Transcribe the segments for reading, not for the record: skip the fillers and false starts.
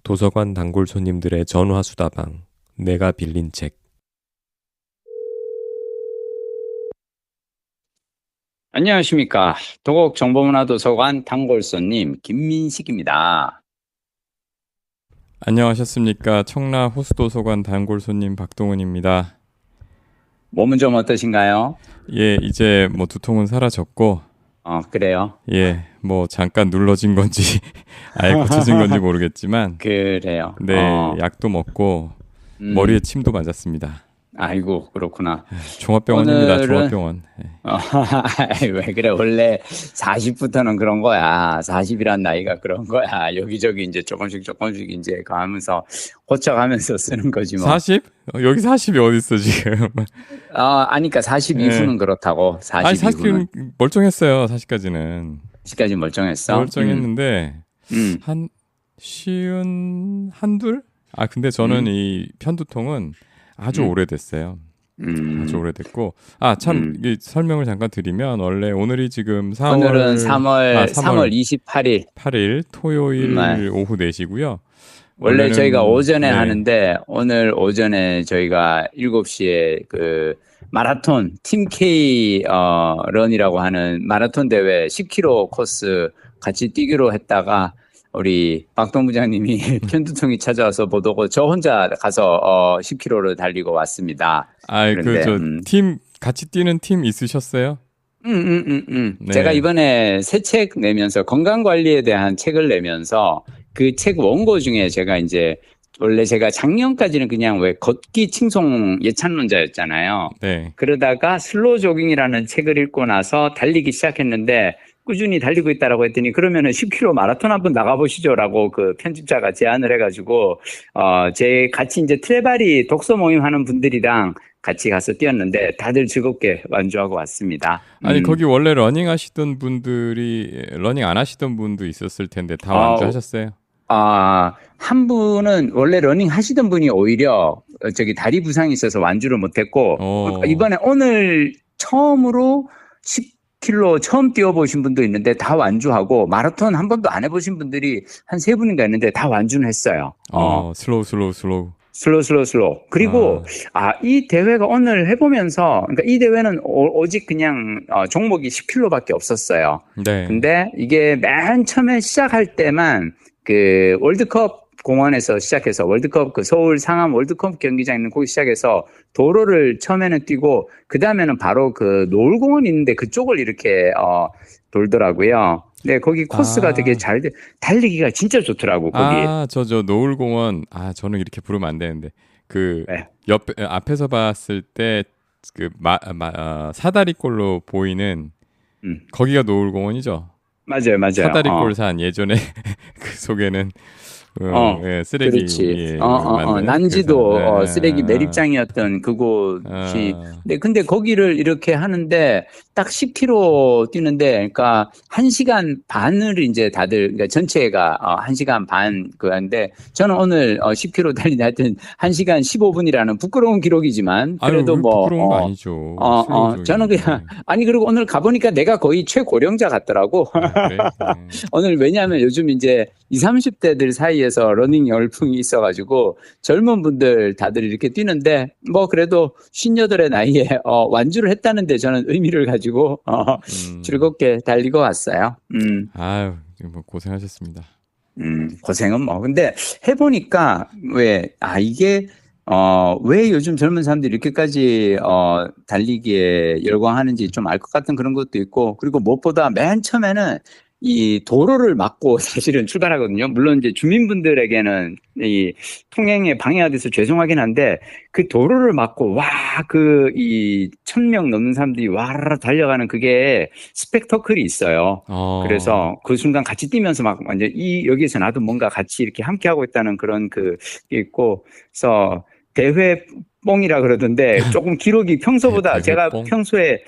도서관 단골 손님들의 전화수다방. 내가 빌린 책. 안녕하십니까. 도곡정보문화도서관 단골손님 김민식입니다. 안녕하셨습니까. 청라 호수도서관 단골 손님 박동훈입니다. 몸은 좀 어떠신가요? 예, 이제 뭐 두통은 사라졌고, 그래요. 예, 뭐 잠깐 눌러진 건지 아예 고쳐진 건지 모르겠지만, 그래요. 네, 약도 먹고 머리에 침도 맞았습니다. 아이고, 그렇구나. 종합병원입니다. 오늘은- 종합병원. 예. 왜 그래. 원래 40부터는 그런 거야. 40이란 나이가 그런 거야. 여기저기 이제 조금씩 이제 가면서 고쳐가면서 쓰는 거지 뭐. 40? 여기 40이 어딨어 지금. 아니까 40 이후는 그렇다고. 40 아니 이후는. 40 멀쩡했어요. 40까지는 40까지 멀쩡했어? 멀쩡했는데 한 쉬운 한둘? 아 근데 저는 이 편두통은 아주 오래됐어요. 아주 오래됐고 참 설명을 잠깐 드리면 원래 오늘이 지금 4월 오늘은 3월 28일. 8일 토요일 네. 오후 4시고요. 원래 저희가 오전에 네. 하는데 오늘 오전에 저희가 7시에 그 마라톤 팀 K 런이라고 하는 마라톤 대회 10km 코스 같이 뛰기로 했다가 우리 박동 부장님이 편두통이 찾아와서 못 오고 저 혼자 가서 10km를 달리고 왔습니다. 그런데, 팀 같이 뛰는 팀 있으셨어요? 네. 제가 이번에 새 책 내면서 건강관리에 대한 책을 내면서 그 책 원고 중에 제가 이제 원래 제가 작년까지는 그냥 왜 걷기 칭송 예찬론자였잖아요. 네. 그러다가 슬로우 조깅이라는 책을 읽고 나서 달리기 시작했는데 꾸준히 달리고 있다라고 했더니 그러면은 10km 마라톤 한번 나가보시죠라고 그 편집자가 제안을 해가지고 제 같이 이제 트레바리 독서 모임 하는 분들이랑 같이 가서 뛰었는데 다들 즐겁게 완주하고 왔습니다. 아니 거기 원래 러닝 하시던 분들이 러닝 안 하시던 분도 있었을 텐데 다 완주하셨어요? 한 분은 원래 러닝 하시던 분이 오히려 저기 다리 부상이 있어서 완주를 못했고 이번에 오늘 처음으로 10km 처음 뛰어보신 분도 있는데 다 완주하고 마라톤 한 번도 안 해보신 분들이 한 3분인가 있는데 다 완주는 했어요. 슬로우. 그리고 이 대회가 오늘 해보면서 그러니까 이 대회는 오직 그냥 종목이 10km밖에 없었어요. 네. 근데 이게 맨 처음에 시작할 때만 그 월드컵 공원에서 시작해서 월드컵 그 서울 상암 월드컵 경기장 있는 거기 시작해서 도로를 처음에는 뛰고 그 다음에는 바로 그 노을공원 있는데 그쪽을 이렇게 돌더라고요. 네, 거기 코스가 되게 잘 달리기가 진짜 좋더라고 거기. 저 노을공원 저는 이렇게 부르면 안 되는데 그 네. 앞에서 봤을 때 그 사다리꼴로 보이는 거기가 노을공원이죠. 맞아요. 사다리꼴산 예전에 그 속에는 쓰레기. 그렇지. 난지도 쓰레기 매립장이었던 그곳이. 네, 근데 거기를 이렇게 하는데 딱 10km 뛰는데, 그러니까 1시간 반을 이제 다들, 그러니까 전체가 1시간 반 그건데, 저는 오늘 10km 달리다 하여튼 1시간 15분이라는 부끄러운 기록이지만, 그래도 부끄러운 거 아니죠. 저는 그냥, 그리고 오늘 가보니까 내가 거의 최고령자 같더라고. 그래? 오늘 왜냐하면 요즘 이제 20, 30대들 사이에서 러닝 열풍이 있어가지고 젊은 분들 다들 이렇게 뛰는데 뭐 그래도 58의 나이에 완주를 했다는데 저는 의미를 가지고 즐겁게 달리고 왔어요. 아유, 뭐 고생하셨습니다. 고생은 뭐 근데 해보니까 이게 왜 요즘 젊은 사람들이 이렇게까지 달리기에 열광하는지 좀 알 것 같은 그런 것도 있고 그리고 무엇보다 맨 처음에는 이 도로를 막고 사실은 출발하거든요. 물론 이제 주민분들에게는 이 통행에 방해가 돼서 죄송하긴 한데 그 도로를 막고 이 1,000명 넘는 사람들이 와르르 달려가는 그게 스펙터클이 있어요. 그래서 그 순간 같이 뛰면서 막 완전 여기에서 나도 뭔가 같이 이렇게 함께 하고 있다는 그런 게 있고 그래서 대회 뽕이라 그러던데 조금 기록이 평소보다 제가 평소에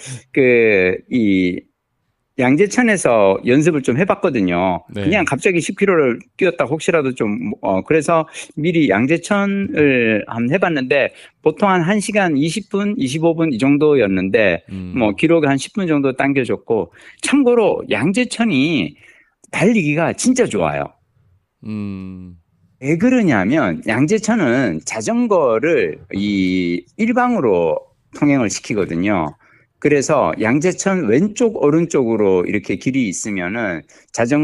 양재천에서 연습을 좀 해봤거든요. 네. 그냥 갑자기 10km를 뛰었다 혹시라도 좀 그래서 미리 양재천을 한번 해봤는데 보통 한 1시간 20분, 25분 이 정도였는데 뭐 기록을 한 10분 정도 당겨줬고 참고로 양재천이 달리기가 진짜 좋아요. 왜 그러냐면 양재천은 자전거를 이 일방으로 통행을 시키거든요. 그래서 양재천 왼쪽 오른쪽으로 이렇게 길이 있으면은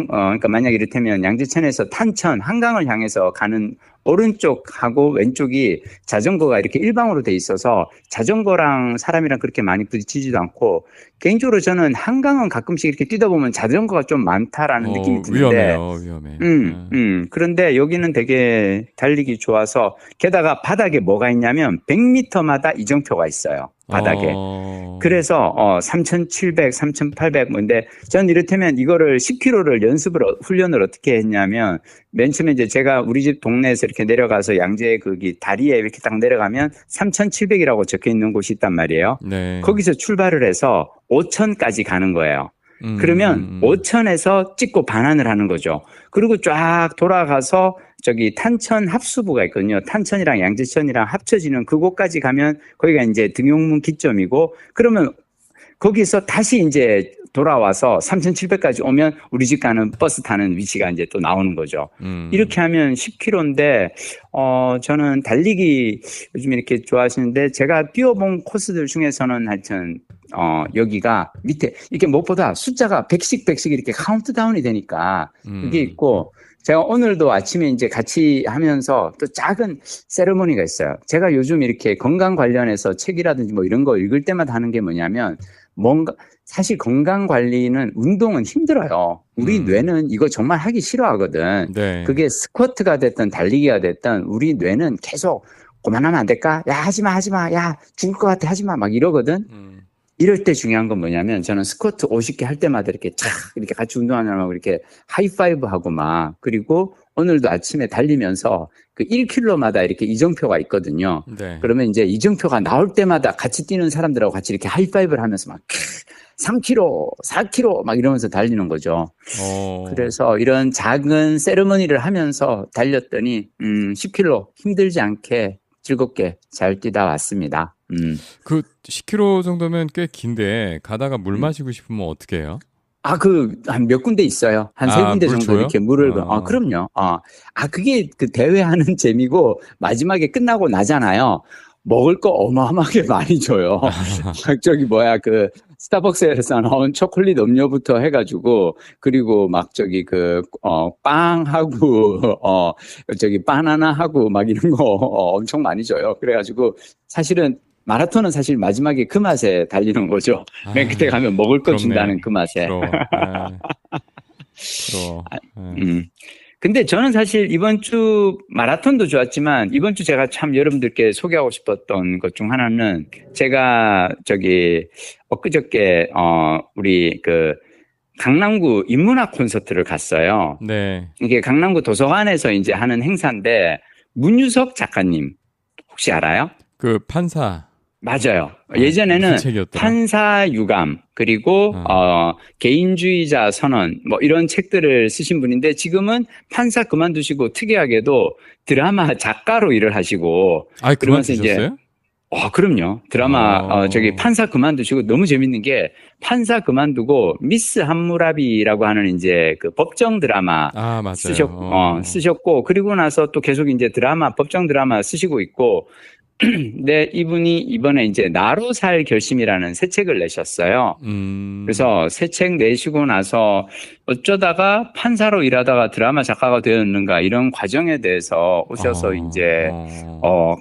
그러니까 만약 이를테면 양재천에서 탄천 한강을 향해서 가는 오른쪽하고 왼쪽이 자전거가 이렇게 일방으로 돼 있어서 자전거랑 사람이랑 그렇게 많이 부딪히지도 않고, 개인적으로 저는 한강은 가끔씩 이렇게 뛰다 보면 자전거가 좀 많다라는 느낌이 드는데 위험해. 그런데 여기는 되게 달리기 좋아서, 게다가 바닥에 뭐가 있냐면 100m마다 이정표가 있어요. 바닥에. 그래서 3,700, 3,800 뭔데, 전 이를테면 이거를 10km를 훈련을 어떻게 했냐면, 맨 처음에 이제 제가 우리 집 동네에서 이렇게 내려가서 양재 거기 다리에 이렇게 딱 내려가면 3,700이라고 적혀 있는 곳이 있단 말이에요. 네. 거기서 출발을 해서 5,000까지 가는 거예요. 그러면 5,000에서 찍고 반환을 하는 거죠. 그리고 쫙 돌아가서 저기 탄천 합수부가 있거든요. 탄천이랑 양재천이랑 합쳐지는 그곳까지 가면 거기가 이제 등용문 기점이고, 그러면 거기서 다시 이제 돌아와서 3,700까지 오면 우리 집 가는 버스 타는 위치가 이제 또 나오는 거죠. 이렇게 하면 10km인데, 저는 달리기 요즘 이렇게 좋아하시는데, 제가 뛰어본 코스들 중에서는 하여튼, 여기가 밑에, 이렇게 무엇보다 숫자가 100씩 이렇게 카운트다운이 되니까, 그게 있고, 제가 오늘도 아침에 이제 같이 하면서 또 작은 세레모니가 있어요. 제가 요즘 이렇게 건강 관련해서 책이라든지 뭐 이런 거 읽을 때마다 하는 게 뭐냐면, 사실 건강 관리는, 운동은 힘들어요. 우리 뇌는 이거 정말 하기 싫어하거든. 네. 그게 스쿼트가 됐든 달리기가 됐든 우리 뇌는 계속 그만하면 안 될까? 야, 하지 마. 야, 죽을 것 같아. 하지 마. 막 이러거든. 이럴 때 중요한 건 뭐냐면, 저는 스쿼트 50개 할 때마다 이렇게 이렇게 같이 운동하느라고 이렇게 하이파이브 하고 막, 그리고 오늘도 아침에 달리면서 그 1km마다 이렇게 이정표가 있거든요. 네. 그러면 이제 이정표가 나올 때마다 같이 뛰는 사람들하고 같이 이렇게 하이파이브를 하면서 막 3km, 4km 막 이러면서 달리는 거죠. 그래서 이런 작은 세레머니를 하면서 달렸더니 10km 힘들지 않게 즐겁게 잘 뛰다 왔습니다. 그 10km 정도면 꽤 긴데 가다가 물 마시고 싶으면 어떻게 해요? 한 몇 군데 있어요. 한 세 군데 정도 줘요? 이렇게 물을, 그럼요. 그게 그 대회하는 재미고, 마지막에 끝나고 나잖아요. 먹을 거 어마어마하게 많이 줘요. 스타벅스에서 나온 초콜릿 음료부터 해가지고, 그리고 막 빵하고, 바나나하고 막 이런 거 엄청 많이 줘요. 그래가지고, 사실은 마라톤은 사실 마지막에 그 맛에 달리는 거죠. 맨 끝에 가면 먹을 거 준다는 그 맛에. 부러워. 근데 저는 사실 이번 주 마라톤도 좋았지만, 이번 주 제가 참 여러분들께 소개하고 싶었던 것 중 하나는, 제가 엊그저께 우리 강남구 인문학 콘서트를 갔어요. 네. 이게 강남구 도서관에서 이제 하는 행사인데, 문유석 작가님 혹시 알아요? 그 판사. 맞아요. 예전에는 판사 유감, 그리고 개인주의자 선언 뭐 이런 책들을 쓰신 분인데, 지금은 판사 그만두시고 특이하게도 드라마 작가로 일을 하시고. 그만두셨어요? 그럼요. 드라마 판사 그만두시고, 너무 재밌는 게, 판사 그만두고 미스 함무라비라고 하는 이제 그 법정 드라마 맞아요. 쓰셨고, 그리고 나서 또 계속 이제 법정 드라마 쓰시고 있고. 네, 이분이 이번에 이제 나로 살 결심이라는 새 책을 내셨어요. 그래서 새 책 내시고 나서 어쩌다가 판사로 일하다가 드라마 작가가 되었는가, 이런 과정에 대해서 오셔서 이제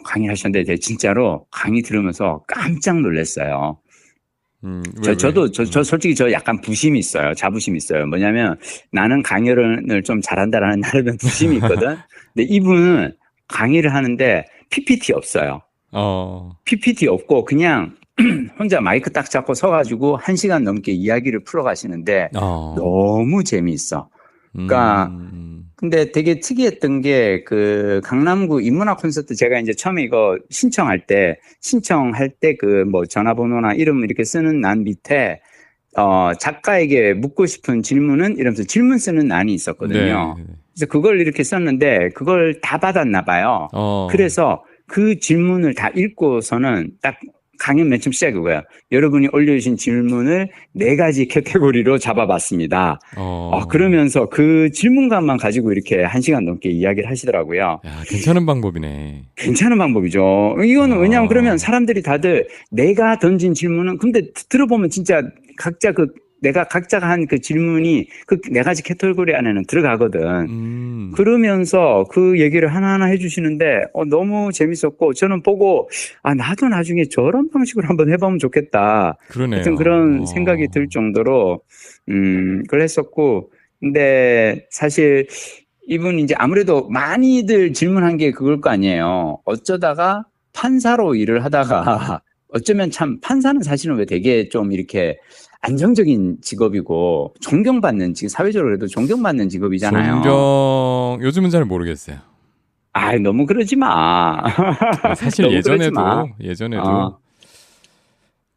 강의를 하셨는데, 진짜로 강의 들으면서 깜짝 놀랐어요. 저 솔직히 약간 부심이 있어요. 자부심이 있어요. 뭐냐면, 나는 강연을 좀 잘한다라는 나름의 부심이 있거든. 근데 이분은 강의를 하는데 PPT 없어요. PPT 없고 그냥 혼자 마이크 딱 잡고 서가지고 1시간 넘게 이야기를 풀어가시는데 너무 재미있어. 그러니까 근데 되게 특이했던 게, 그 강남구 인문학 콘서트, 제가 이제 처음에 이거 신청할 때 그 뭐 전화번호나 이름 이렇게 쓰는 欄 밑에 작가에게 묻고 싶은 질문은 이러면서 질문 쓰는 란이 있었거든요. 네. 그래서 그걸 이렇게 썼는데 그걸 다 받았나 봐요. 그래서 그 질문을 다 읽고서는 딱 강연 맨 처음 시작이 그거야. 여러분이 올려주신 질문을 4가지 카테고리로 잡아봤습니다. 그러면서 그 질문감만 가지고 이렇게 1시간 넘게 이야기를 하시더라고요. 야, 괜찮은 방법이네. 괜찮은 방법이죠. 이거는 왜냐하면 그러면 사람들이 다들 내가 던진 질문은 근데 들어보면 진짜 내가 각자가 한 그 질문이 그 4가지 카테고리 안에는 들어가거든. 그러면서 그 얘기를 하나하나 해주시는데, 너무 재밌었고, 저는 보고, 나도 나중에 저런 방식으로 한번 해보면 좋겠다. 그러네요. 하여튼 그런 생각이 들 정도로, 그걸 했었고, 근데 사실 이분이 이제 아무래도 많이들 질문한 게 그걸 거 아니에요. 어쩌다가 판사로 일을 하다가, 어쩌면 참 판사는 사실은 왜 되게 좀 이렇게 안정적인 직업이고 존경받는 사회적으로 해도 존경받는 직업이잖아요. 요즘은 잘 모르겠어요. 너무 그러지 마. 사실 예전에도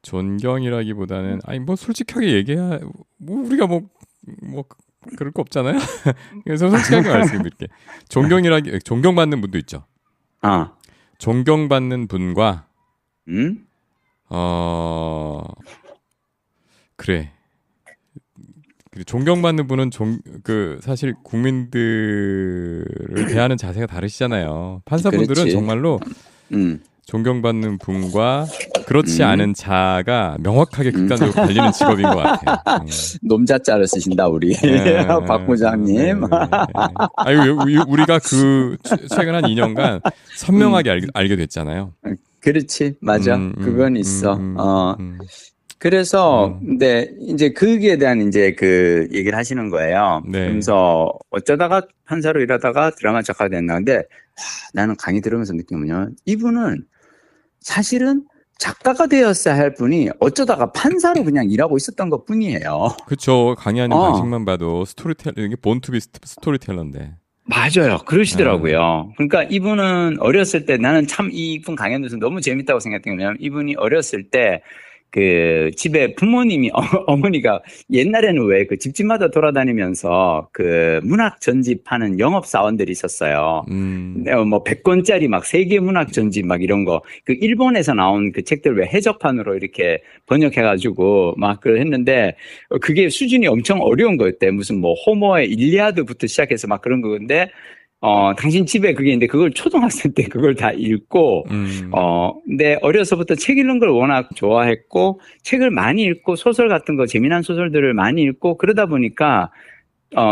존경이라기보다는 뭐 솔직하게 얘기해야 뭐 우리가 뭐 그럴 거 없잖아요. 그래서 솔직하게 말씀드릴게요. 존경받는 분도 있죠. 존경받는 분과 그래. 존경받는 분은 사실 국민들을 대하는 자세가 다르시잖아요. 판사분들은 그렇지. 정말로 존경받는 분과 그렇지 않은 자가 명확하게 극단적으로 갈리는 직업인 것 같아요. 놈자자를 쓰신다 우리 박 부장님. 우리가 최근 한 2년간 선명하게 알게 됐잖아요. 그렇지, 맞아. 그건 있어. 그래서, 근데, 이제, 거기에 대한 이제 그 얘기를 하시는 거예요. 네. 그러면서 어쩌다가 판사로 일하다가 드라마 작가가 됐나. 근데, 나는 강의 들으면서 느낀 게 뭐냐면, 이분은 사실은 작가가 되었어야 할 분이 어쩌다가 판사로 그냥 일하고 있었던 것 뿐이에요. 그쵸. 강의하는 방식만 봐도 이게 본투비 스토리텔러인데. 맞아요. 그러시더라고요. 그러니까 이분은 어렸을 때 나는 참 이분 강연 들으면서 너무 재밌다고 생각했던 게 뭐냐면 이분이 어렸을 때 그 집에 부모님이 어머니가 옛날에는 왜 그 집집마다 돌아다니면서 그 문학 전집하는 영업 사원들이 있었어요. 뭐 100권짜리 막 세계 문학 전집 막 이런 거 그 일본에서 나온 그 책들 왜 해적판으로 이렇게 번역해가지고 막 그걸 했는데 그게 수준이 엄청 어려운 거였대. 무슨 뭐 호머의 일리아드부터 시작해서 막 그런 거인데. 당신 집에 그게 있는데 그걸 초등학생 때 그걸 다 읽고, 근데 어려서부터 책 읽는 걸 워낙 좋아했고, 책을 많이 읽고 소설 같은 거, 재미난 소설들을 많이 읽고, 그러다 보니까,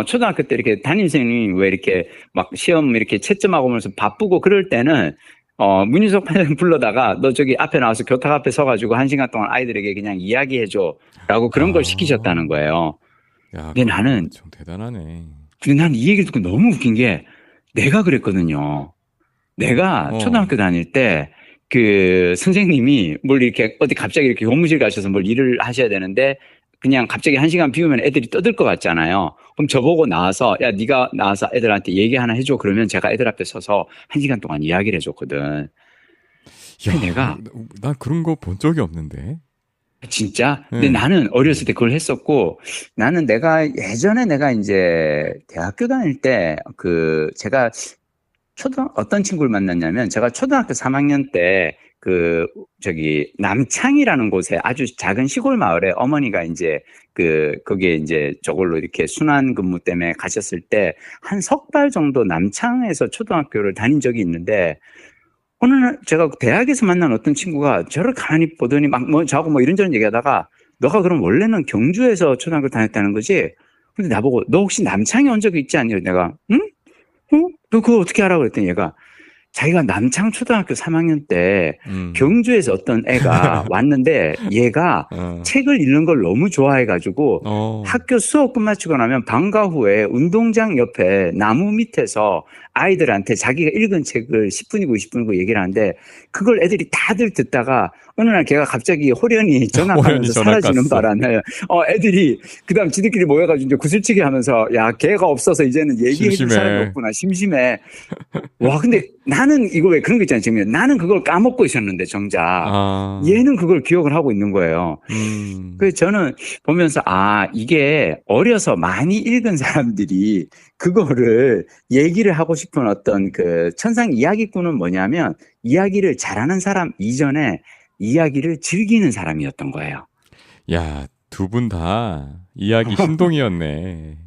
초등학교 때 이렇게 담임선생님이 왜 이렇게 막 시험 이렇게 채점하고 오면서 바쁘고 그럴 때는, 문희석 판사님 불러다가 너 저기 앞에 나와서 교탁 앞에 서가지고 1시간 동안 아이들에게 그냥 이야기해줘. 라고 그런 걸 시키셨다는 거예요. 야, 근데 나는, 좀 대단하네. 근데 난 이 얘기를 듣고 너무 웃긴 게, 내가 그랬거든요. 내가 초등학교 다닐 때, 그 선생님이 뭘 이렇게 어디 갑자기 이렇게 교무실 가셔서 뭘 일을 하셔야 되는데, 그냥 갑자기 1시간 비우면 애들이 떠들 것 같잖아요. 그럼 저보고 나와서, 야, 네가 나와서 애들한테 얘기 하나 해줘. 그러면 제가 애들 앞에 서서 1시간 동안 이야기를 해줬거든. 야, 나 그런 거 본 적이 없는데. 진짜? 근데 나는 어렸을 때 그걸 했었고, 나는 예전에 내가 이제 대학교 다닐 때, 제가 어떤 친구를 만났냐면, 제가 초등학교 3학년 때, 남창이라는 곳에 아주 작은 시골 마을에 어머니가 이제, 거기에 이제 저걸로 이렇게 순환 근무 때문에 가셨을 때, 한 석 달 정도 남창에서 초등학교를 다닌 적이 있는데, 어느 날 제가 대학에서 만난 어떤 친구가 저를 가만히 보더니 저하고 이런저런 얘기하다가 너가 그럼 원래는 경주에서 초등학교 다녔다는 거지? 근데 나보고 너 혹시 남창에 온 적이 있지 않냐? 내가 응? 너 그거 어떻게 알아? 그랬더니 얘가 자기가 남창 초등학교 3학년 때 경주에서 어떤 애가 왔는데 얘가 책을 읽는 걸 너무 좋아해가지고 학교 수업 끝마치고 나면 방과 후에 운동장 옆에 나무 밑에서 아이들한테 자기가 읽은 책을 10분이고 20분이고 얘기를 하는데 그걸 애들이 다들 듣다가 어느 날 걔가 갑자기 호련히 전학하면서 사라지는 바람에 애들이 그다음 지들끼리 모여가지고 이제 구슬치기 하면서 야 걔가 없어서 이제는 얘기해줄 사람이 없구나 심심해. 와 근데 나는 이거 왜 그런 거 있잖아요 지금 나는 그걸 까먹고 있었는데 정작 얘는 그걸 기억을 하고 있는 거예요. 그래서 저는 보면서 이게 어려서 많이 읽은 사람들이 그거를 얘기를 하고 싶은 어떤 그 천상 이야기꾼은 뭐냐면 이야기를 잘하는 사람 이전에 이야기를 즐기는 사람이었던 거예요. 야, 두 분 다 이야기 신동이었네.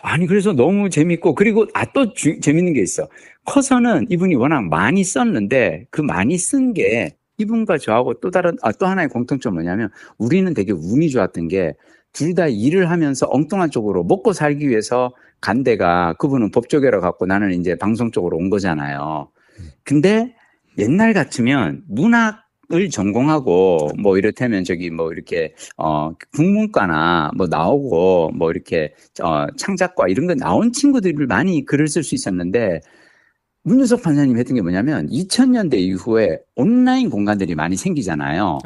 아니, 그래서 너무 재밌고, 그리고, 또 재밌는 게 있어. 커서는 이분이 워낙 많이 썼는데, 그 많이 쓴 게 이분과 저하고 또 하나의 공통점 뭐냐면, 우리는 되게 운이 좋았던 게, 둘 다 일을 하면서 엉뚱한 쪽으로 먹고 살기 위해서 간 데가, 그분은 법 쪽이라 갖고 나는 이제 방송 쪽으로 온 거잖아요. 근데 옛날 같으면 문학을 전공하고 뭐 이렇다면 이렇게 국문과나 뭐 나오고 뭐 이렇게 창작과 이런 거 나온 친구들이 많이 글을 쓸 수 있었는데, 문유석 판사님 했던 게 뭐냐면 2000년대 이후에 온라인 공간들이 많이 생기잖아요.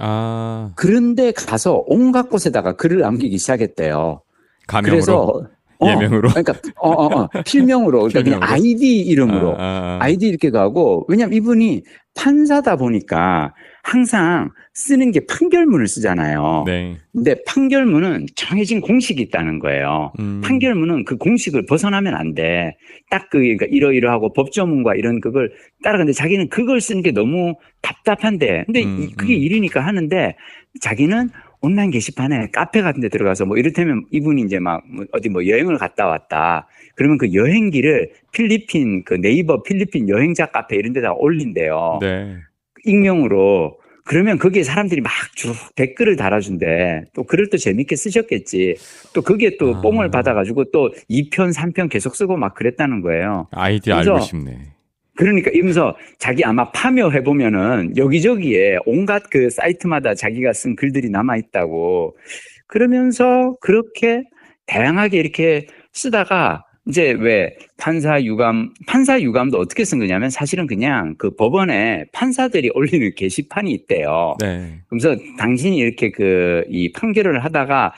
그런데 가서 온갖 곳에다가 글을 남기기 시작했대요. 가명으로? 그래서 예명으로? 그러니까 필명으로, 그러니까 그냥 아이디 이름으로 아이디 이렇게 가고, 왜냐면 이분이 판사다 보니까 항상 쓰는 게 판결문을 쓰잖아요. 네. 근데 판결문은 정해진 공식이 있다는 거예요. 판결문은 그 공식을 벗어나면 안 돼. 그러니까 이러이러하고 법조문과 이런 그걸 따라가는데, 자기는 그걸 쓰는 게 너무 답답한데, 근데 그게 일이니까 하는데, 자기는 온라인 게시판에 카페 같은 데 들어가서 뭐 이를테면 이분이 이제 어디 여행을 갔다 왔다. 그러면 그 여행기를 네이버 필리핀 여행자 카페 이런 데다 올린대요. 네. 익명으로. 그러면 거기에 사람들이 막 쭉 댓글을 달아준대. 또 글을 또 재밌게 쓰셨겠지. 또 그게 또 뽕을 받아가지고 또 2편, 3편 계속 쓰고 막 그랬다는 거예요. 아이디 알고 싶네. 그러니까 이러면서 자기 아마 파묘해보면은 여기저기에 온갖 그 사이트마다 자기가 쓴 글들이 남아있다고. 그러면서 그렇게 다양하게 이렇게 쓰다가 이제 왜 판사 유감도 어떻게 쓴 거냐면, 사실은 그냥 그 법원에 판사들이 올리는 게시판이 있대요. 네. 그래서 당신이 이렇게 이 판결을 하다가,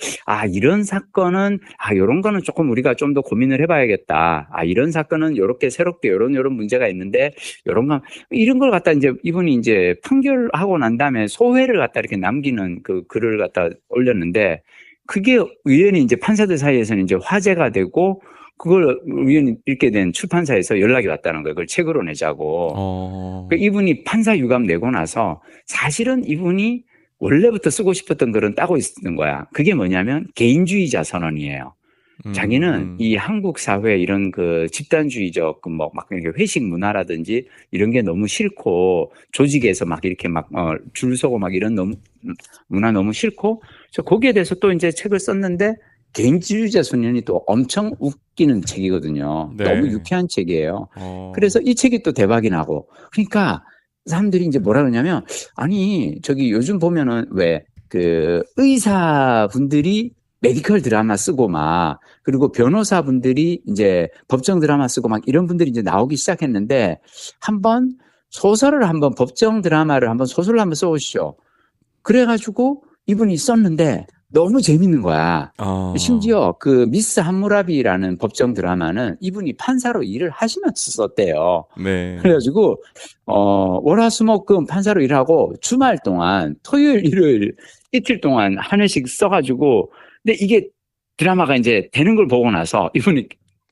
이런 사건은, 요런 거는 조금 우리가 좀 더 고민을 해봐야겠다. 이런 사건은 요렇게 새롭게 요런 문제가 있는데, 이런 걸 갖다 이제 이분이 이제 판결하고 난 다음에 소회를 갖다 이렇게 남기는 그 글을 갖다 올렸는데, 그게 우연히 이제 판사들 사이에서는 이제 화제가 되고, 그걸 우연히 읽게 된 출판사에서 연락이 왔다는 거예요. 그걸 책으로 내자고. 그러니까 이분이 판사 유감 내고 나서 사실은 이분이 원래부터 쓰고 싶었던 글은 따고 있었던 거야. 그게 뭐냐면 개인주의자 선언이에요. 자기는 이 한국 사회 이런 그 집단주의적 막 이렇게 회식 문화라든지 이런 게 너무 싫고, 조직에서 막 이렇게 줄 서고 막 이런 문화 너무 싫고, 그래서 거기에 대해서 또 이제 책을 썼는데, 개인주의자 소년이 또 엄청 웃기는 책이거든요. 네. 너무 유쾌한 책이에요. 그래서 이 책이 또 대박이 나고, 그러니까 사람들이 이제 뭐라 그러냐면, 요즘 보면은 왜 의사분들이 메디컬 드라마 쓰고 그리고 변호사분들이 이제 법정 드라마 쓰고 이런 분들이 이제 나오기 시작했는데, 법정 드라마를 소설을 한번 써보시죠. 그래가지고 이분이 썼는데 너무 재밌는 거야. 심지어 미스 함무라비라는 법정 드라마는 이분이 판사로 일을 하시면서 썼대요. 네. 그래가지고 월화수목금 판사로 일하고 주말 동안 토요일 일요일 이틀 동안 하나씩 써가지고, 근데 이게 드라마가 이제 되는 걸 보고 나서 이분이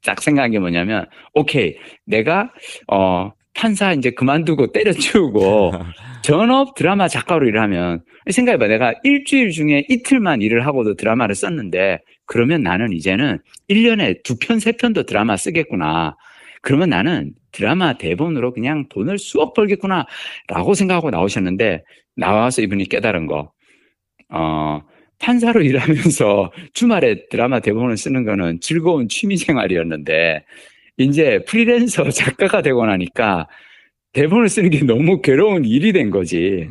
딱 생각한 게 뭐냐면, 오케이, 내가 판사 이제 그만두고 때려치우고 전업 드라마 작가로 일하면, 생각해봐. 내가 일주일 중에 이틀만 일을 하고도 드라마를 썼는데, 그러면 나는 이제는 1년에 2편, 3편도 드라마 쓰겠구나. 그러면 나는 드라마 대본으로 그냥 돈을 수억 벌겠구나. 라고 생각하고 나오셨는데, 나와서 이분이 깨달은 거. 판사로 일하면서 주말에 드라마 대본을 쓰는 거는 즐거운 취미 생활이었는데, 이제 프리랜서 작가가 되고 나니까 대본을 쓰는 게 너무 괴로운 일이 된 거지.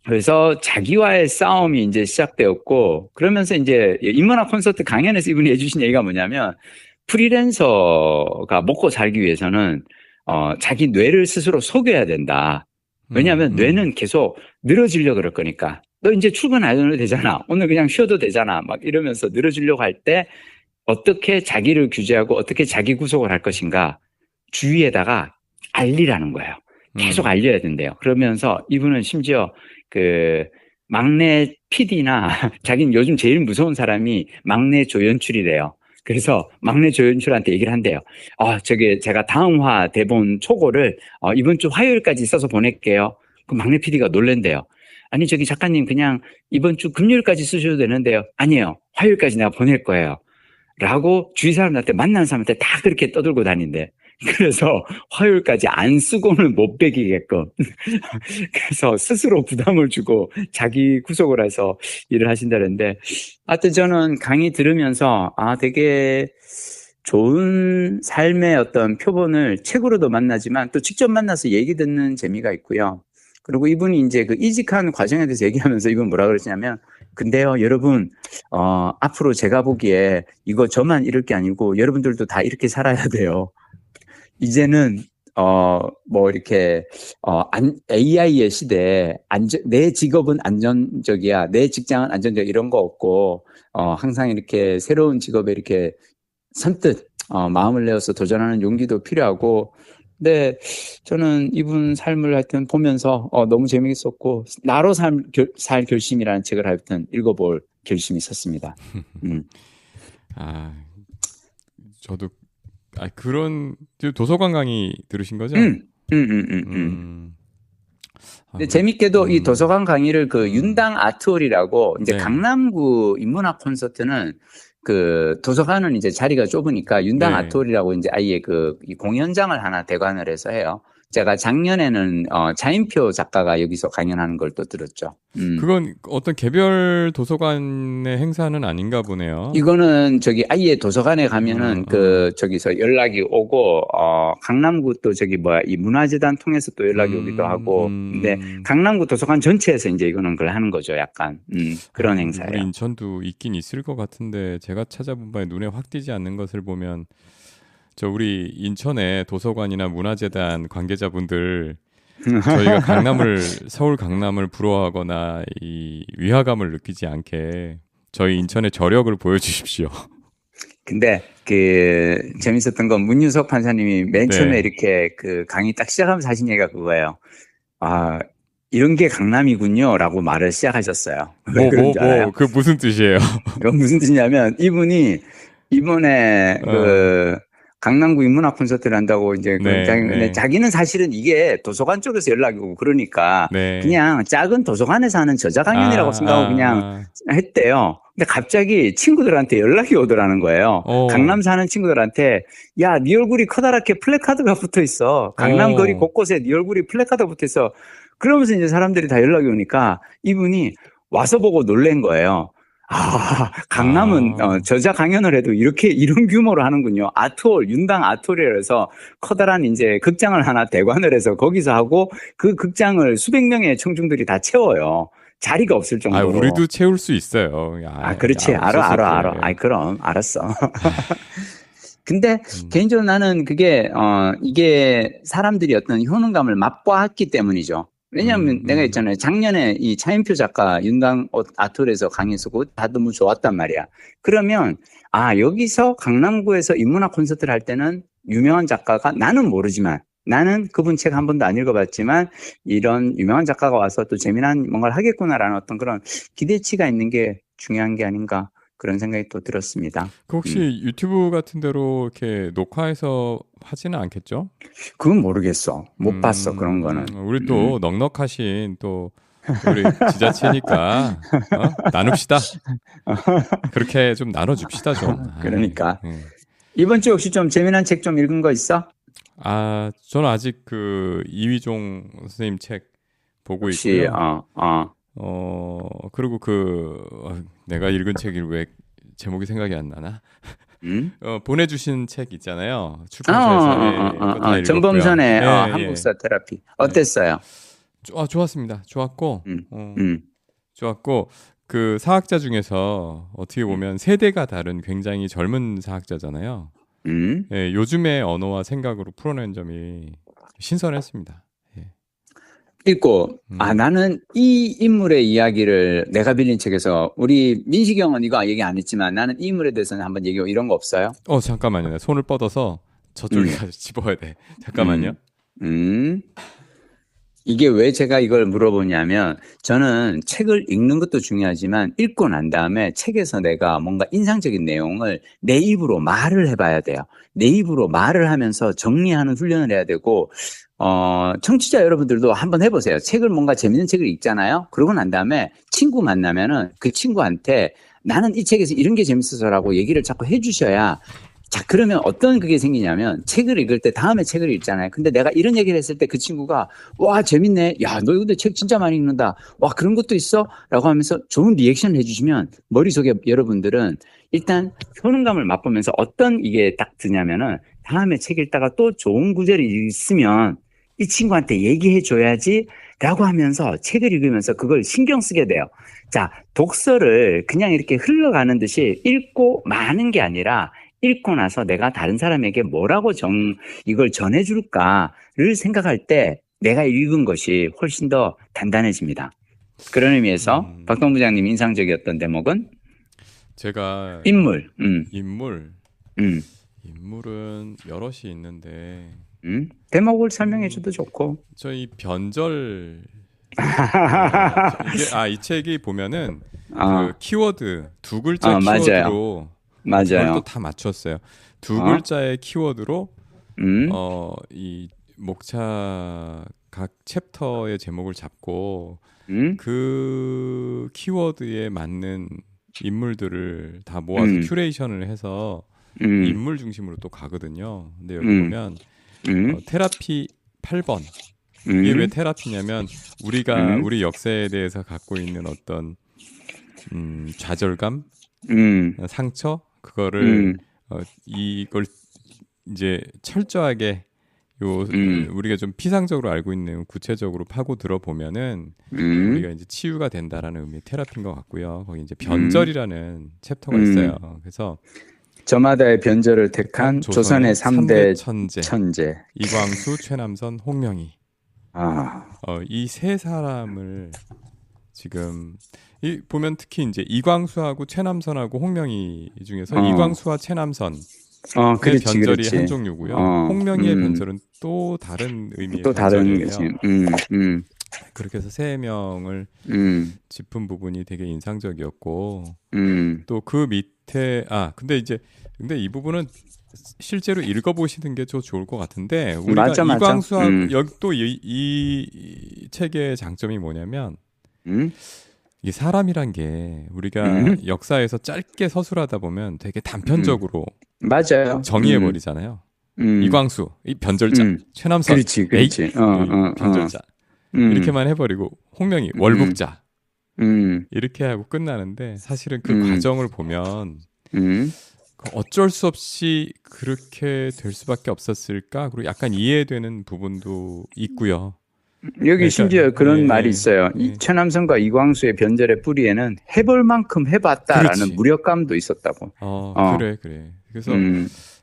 그래서 자기와의 싸움이 이제 시작되었고, 그러면서 이제 인문학 콘서트 강연에서 이분이 해주신 얘기가 뭐냐면, 프리랜서가 먹고 살기 위해서는 자기 뇌를 스스로 속여야 된다. 왜냐하면 뇌는 계속 늘어지려고 그럴 거니까. 너 이제 출근 안 해도 되잖아. 오늘 그냥 쉬어도 되잖아. 막 이러면서 늘어지려고 할 때 어떻게 자기를 규제하고 어떻게 자기 구속을 할 것인가 주위에다가 알리라는 거예요. 계속 알려야 된대요. 그러면서 이분은 심지어 막내 PD나 자기는 요즘 제일 무서운 사람이 막내 조연출이래요. 그래서 막내 조연출한테 얘기를 한대요. 제가 다음화 대본 초고를 이번 주 화요일까지 써서 보낼게요. 그 막내 PD가 놀랜대요. 아니, 저기 작가님 그냥 이번 주 금요일까지 쓰셔도 되는데요. 아니에요. 화요일까지 내가 보낼 거예요. 라고 주위 사람들한테 만나는 사람한테 다 그렇게 떠들고 다닌대. 그래서 화요일까지 안 쓰고는 못 베기게끔. 그래서 스스로 부담을 주고 자기 구속을 해서 일을 하신다는데, 하여튼 저는 강의 들으면서, 되게 좋은 삶의 어떤 표본을 책으로도 만나지만 또 직접 만나서 얘기 듣는 재미가 있고요. 그리고 이분이 이제 그 이직한 과정에 대해서 얘기하면서 이건 뭐라 그러시냐면, 근데요, 여러분, 앞으로 제가 보기에 이거 저만 이럴 게 아니고 여러분들도 다 이렇게 살아야 돼요. 이제는, 이렇게, AI의 시대에 내 직업은 안전적이야. 내 직장은 안전적 이런 거 없고, 항상 이렇게 새로운 직업에 이렇게 선뜻, 마음을 내어서 도전하는 용기도 필요하고, 근데 저는 이분 삶을 하여튼 보면서 너무 재미있었고 나로 살 결심이라는 책을 하여튼 읽어볼 결심이 있었습니다. 저도 그런 도서관 강의 들으신 거죠? 근데 재밌게도 이 도서관 강의를 그 윤당 아트홀이라고 이제 강남구 인문학 콘서트는 그 도서관은 이제 자리가 좁으니까 윤당 아트홀이라고 이제 아예 이 공연장을 하나 대관을 해서 해요. 제가 작년에는 차인표 작가가 여기서 강연하는 걸 또 들었죠. 그건 어떤 개별 도서관의 행사는 아닌가 보네요. 이거는 아예 도서관에 가면은 저기서 연락이 오고 강남구 또 이 문화재단 통해서 또 연락이 오기도 하고. 근데 강남구 도서관 전체에서 이제 이거는 그걸 하는 거죠. 약간 그런 행사예요. 우리 인천도 있긴 있을 것 같은데 제가 찾아본 바에 눈에 확 띄지 않는 것을 보면 우리 인천의 도서관이나 문화재단 관계자분들 저희가 서울 강남을 부러워하거나 이 위화감을 느끼지 않게 저희 인천의 저력을 보여주십시오. 근데 재밌었던 건 문유석 판사님이 맨 처음에 이렇게 강의 딱 시작하면서 하신 얘기가 그거예요. 이런 게 강남이군요. 라고 말을 시작하셨어요. 그 무슨 뜻이에요? 그건 무슨 뜻이냐면 이분이 이번에 강남구 인문학 콘서트를 한다고 이제 자기는 사실은 이게 도서관 쪽에서 연락이 오고 그러니까 그냥 작은 도서관에서 하는 저자 강연이라고 생각하고 그냥 했대요. 근데 갑자기 친구들한테 연락이 오더라는 거예요. 강남 사는 친구들한테 야, 네 얼굴이 커다랗게 플래카드가 붙어 있어. 강남 거리 곳곳에 네 얼굴이 플래카드가 붙어 있어. 그러면서 이제 사람들이 다 연락이 오니까 이분이 와서 보고 놀란 거예요. 강남은 저자 강연을 해도 이런 규모로 하는군요. 아트홀, 윤당 아트홀이라 해서 커다란 이제 극장을 하나 대관을 해서 거기서 하고 그 극장을 수백 명의 청중들이 다 채워요. 자리가 없을 정도로. 우리도 채울 수 있어요. 그렇지. 알아. 그럼 알았어. 근데 개인적으로 나는 그게 이게 사람들이 어떤 효능감을 맛보았기 때문이죠. 왜냐하면 내가 있잖아요. 작년에 이 차인표 작가 윤당 아트홀에서 강의했었고 다 너무 좋았단 말이야. 그러면 여기서 강남구에서 인문학 콘서트를 할 때는 유명한 작가가 나는 모르지만 나는 그분 책 한 번도 안 읽어봤지만 이런 유명한 작가가 와서 또 재미난 뭔가를 하겠구나라는 어떤 그런 기대치가 있는 게 중요한 게 아닌가 그런 생각이 또 들었습니다. 혹시 유튜브 같은 데로 이렇게 녹화해서 하지는 않겠죠? 그건 모르겠어. 못 봤어 그런 거는. 우리 또 넉넉하신 또 우리 지자체니까 나눕시다. 그렇게 좀 나눠줍시다 좀. 그러니까 이번 주 혹시 좀 재미난 책 좀 읽은 거 있어? 저는 아직 이휘종 선생님 책 보고 있고요. 그리고 내가 읽은 책이 왜 제목이 생각이 안 나나? 보내주신 책 있잖아요. 출판사에서. 전범선의 한국사 테라피. 어땠어요? 좋았습니다. 좋았고, 좋았고, 그 사학자 중에서 어떻게 보면 세대가 다른 굉장히 젊은 사학자잖아요. 요즘의 언어와 생각으로 풀어낸 점이 신선했습니다. 읽고 나는 이 인물의 이야기를 내가 빌린 책에서 우리 민식이 형은 이거 얘기 안 했지만 나는 이 인물에 대해서는 한번 얘기하고 이런 거 없어요? 잠깐만요. 손을 뻗어서 저쪽에 가서 집어야 돼. 잠깐만요. 이게 왜 제가 이걸 물어보냐면 저는 책을 읽는 것도 중요하지만 읽고 난 다음에 책에서 내가 뭔가 인상적인 내용을 내 입으로 말을 해봐야 돼요. 내 입으로 말을 하면서 정리하는 훈련을 해야 되고 청취자 여러분들도 한번 해보세요. 책을 뭔가 재밌는 책을 읽잖아요. 그러고 난 다음에 친구 만나면은 그 친구한테 나는 이 책에서 이런 게 재밌어서라고 얘기를 자꾸 해주셔야 자, 그러면 어떤 그게 생기냐면 책을 읽을 때 다음에 책을 읽잖아요. 근데 내가 이런 얘기를 했을 때 그 친구가 와, 재밌네. 야, 너 근데 책 진짜 많이 읽는다. 와, 그런 것도 있어? 라고 하면서 좋은 리액션을 해주시면 머릿속에 여러분들은 일단 효능감을 맛보면서 어떤 이게 딱 드냐면은 다음에 책 읽다가 또 좋은 구절이 있으면 이 친구한테 얘기해 줘야지 라고 하면서 책을 읽으면서 그걸 신경 쓰게 돼요. 자, 독서를 그냥 이렇게 흘러가는 듯이 읽고 마는 게 아니라 읽고 나서 내가 다른 사람에게 뭐라고 이걸 전해줄까를 생각할 때 내가 읽은 것이 훨씬 더 단단해집니다. 그런 의미에서 박동 부장님 인상적이었던 대목은 제가 인물. 인물은 여럿이 있는데 대목을 설명해 줘도 좋고. 저희 변절 이 책이 보면은 그 키워드 두 글자 키워드로 맞아요. 또 다 맞췄어요. 두 글자의 키워드로 이 목차 각 챕터의 제목을 잡고 그 키워드에 맞는 인물들을 다 모아서 큐레이션을 해서 인물 중심으로 또 가거든요. 근데 여기 보면 테라피 8번. 이게 왜 테라피냐면 우리가 우리 역사에 대해서 갖고 있는 어떤 좌절감, 상처 그거를 이걸 이제 철저하게 우리가 좀 피상적으로 알고 있는 구체적으로 파고 들어보면은 우리가 이제 치유가 된다라는 의미의 테라피인 것 같고요. 거기 이제 변절이라는 챕터가 있어요. 그래서 저마다의 변절을 택한 조선의 3대 천재. 이광수, 최남선, 홍명희. 이 세 사람을 지금 보면 특히 이제 이광수하고 최남선하고 홍명희 중에서 이광수와 최남선 변절이 그렇지. 한 종류고요. 홍명희의 변절은 또 다른 의미의 또 다른 변절이에요. 그렇게 해서 세 명을 짚은 부분이 되게 인상적이었고 또 그 밑에 근데 이 부분은 실제로 읽어보시는 게 좀 좋을 것 같은데 우리가 이광수하고 여기 또 이 책의 장점이 뭐냐면 이 사람이란 게 우리가 역사에서 짧게 서술하다 보면 되게 단편적으로 맞아요. 정의해 버리잖아요. 이광수, 이 변절자, 최남선, 그렇지. 변절자 이렇게만 해버리고 홍명희, 월북자 이렇게 하고 끝나는데 사실은 그 과정을 보면 어쩔 수 없이 그렇게 될 수밖에 없었을까? 그리고 약간 이해되는 부분도 있고요. 여기 심지어 그런 말이 있어요. 이 최남선과 이광수의 변절의 뿌리에는 해볼 만큼 해봤다라는 그렇지. 무력감도 있었다고. 그래. 그래서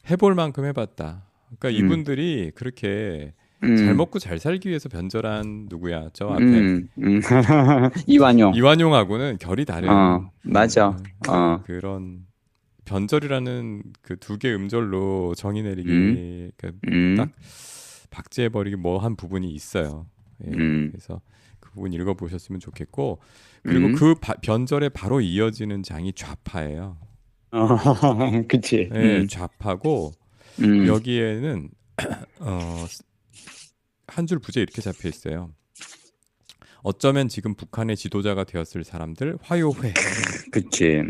해볼 만큼 해봤다. 그러니까 이분들이 그렇게 잘 먹고 잘 살기 위해서 변절한 누구야? 저 앞에 이완용하고는 결이 다른. 맞아. 그런 변절이라는 그 두 개 음절로 정의 내리기 딱 박제해버리기 뭐 한 부분이 있어요. 그래서 그 부분 읽어보셨으면 좋겠고 그리고 그 변절에 바로 이어지는 장이 좌파예요. 그치. 좌파고 여기에는 한 줄 부제 이렇게 잡혀 있어요. 어쩌면 지금 북한의 지도자가 되었을 사람들 화요회. 그치.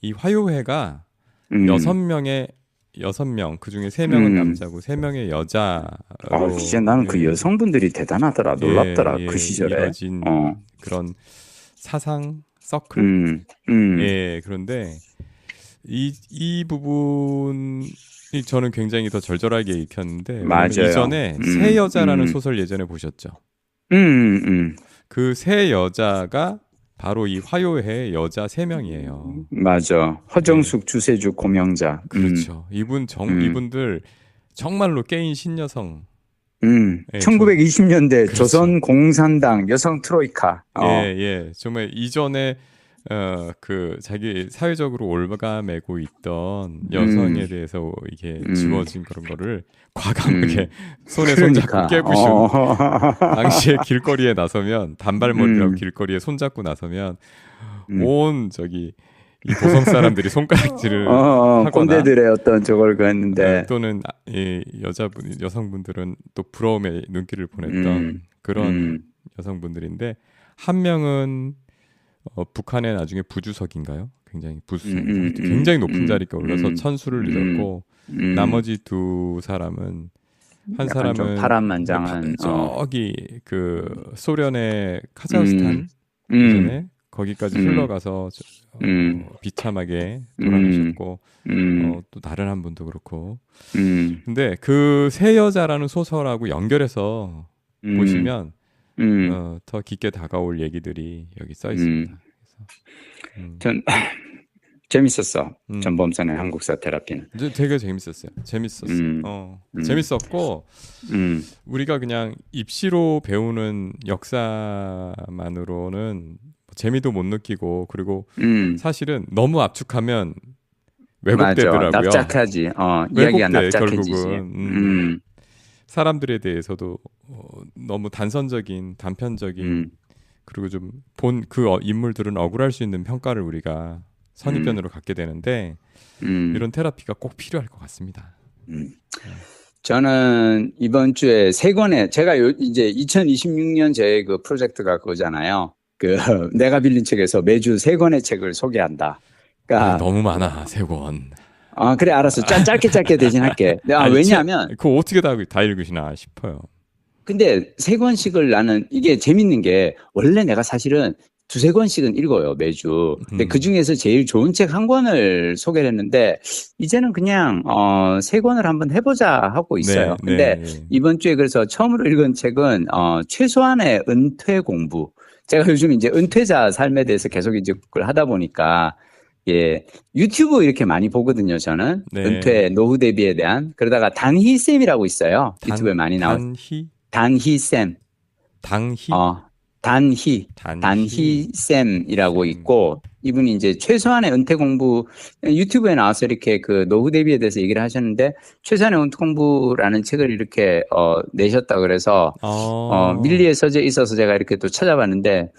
이 화요회가 6명 그중에 3명은 남자고 3명의 여자로 진짜 나는 그 여성분들이 대단하더라. 놀랍더라. 그 시절에. 이뤄진 그런 사상 서클. 그런데 이 부분이 저는 굉장히 더 절절하게 읽혔는데 맞아요. 이전에 새 여자라는 소설 예전에 보셨죠? 그 새 여자가 바로 이 화요회 여자 3명이에요. 맞아. 허정숙, 주세주, 고명자. 그렇죠. 이분들 정말로 깨인 신여성. 1920년대 그렇죠. 조선 공산당 여성 트로이카. 정말 이전에 그 자기 사회적으로 올가매고 있던 여성에 대해서 이게 지워진 그런 거를 과감하게 손에 손잡고 깨부신 당시에 길거리에 나서면 단발머리라고 길거리에 손잡고 나서면 온 이 보성 사람들이 손가락질을 하거나 꼰대들의 어떤 저걸 그랬는데 또는 이 여성분들은 또 부러움의 눈길을 보냈던 그런 여성분들인데 한 명은 북한의 나중에 부주석인가요? 굉장히 굉장히 높은 자리가 올라서 천수를 잃었고 나머지 두 사람은 한 사람은 파란만장한 저기 그 소련의 카자흐스탄 예전에 거기까지 흘러가서 비참하게 돌아가셨고 또 다른 한 분도 그렇고 근데 그 세 여자라는 소설하고 연결해서 보시면 더 깊게 다가올 얘기들이 여기 써 있습니다. 전 재밌었어. 전범선의 한국사 테라피는. 되게 재밌었어요. 재밌었고 우리가 그냥 입시로 배우는 역사만으로는 재미도 못 느끼고 그리고 사실은 너무 압축하면 왜곡되더라고요. 맞아. 납작하지. 이야기가 납작해지지. 결국은 사람들에 대해서도 너무 단편적인 그리고 좀 본 그 인물들은 억울할 수 있는 평가를 우리가 선입견으로 갖게 되는데 이런 테라피가 꼭 필요할 것 같습니다. 저는 이번 주에 세 권의 제가 이제 2026년 제 그 프로젝트가 그거잖아요. 그 내가 빌린 책에서 매주 세 권의 책을 소개한다. 그러니까 너무 많아 세 권. 그래 알았어. 짧게 대신할게. 왜냐하면 그거 어떻게 다 읽으시나 싶어요. 근데 세 권씩을 나는 이게 재밌는 게 원래 내가 사실은 두세 권씩은 읽어요, 매주. 근데 그 중에서 제일 좋은 책 한 권을 소개를 했는데, 이제는 그냥, 세 권을 한번 해보자 하고 있어요. 근데 이번 주에 그래서 처음으로 읽은 책은, 최소한의 은퇴 공부. 제가 요즘 이제 은퇴자 삶에 대해서 계속 이제 그걸 하다 보니까, 예, 유튜브 이렇게 많이 보거든요, 저는. 은퇴, 노후 대비에 대한. 그러다가 단희쌤이라고 있어요. 유튜브에 많이 나온. 단희쌤. 단희쌤이라고 있고, 이분이 이제 최소한의 은퇴 공부, 유튜브에 나와서 이렇게 그 노후 대비에 대해서 얘기를 하셨는데, 최소한의 은퇴 공부라는 책을 이렇게, 내셨다 그래서, 밀리의 서재에 있어서 제가 이렇게 또 찾아봤는데,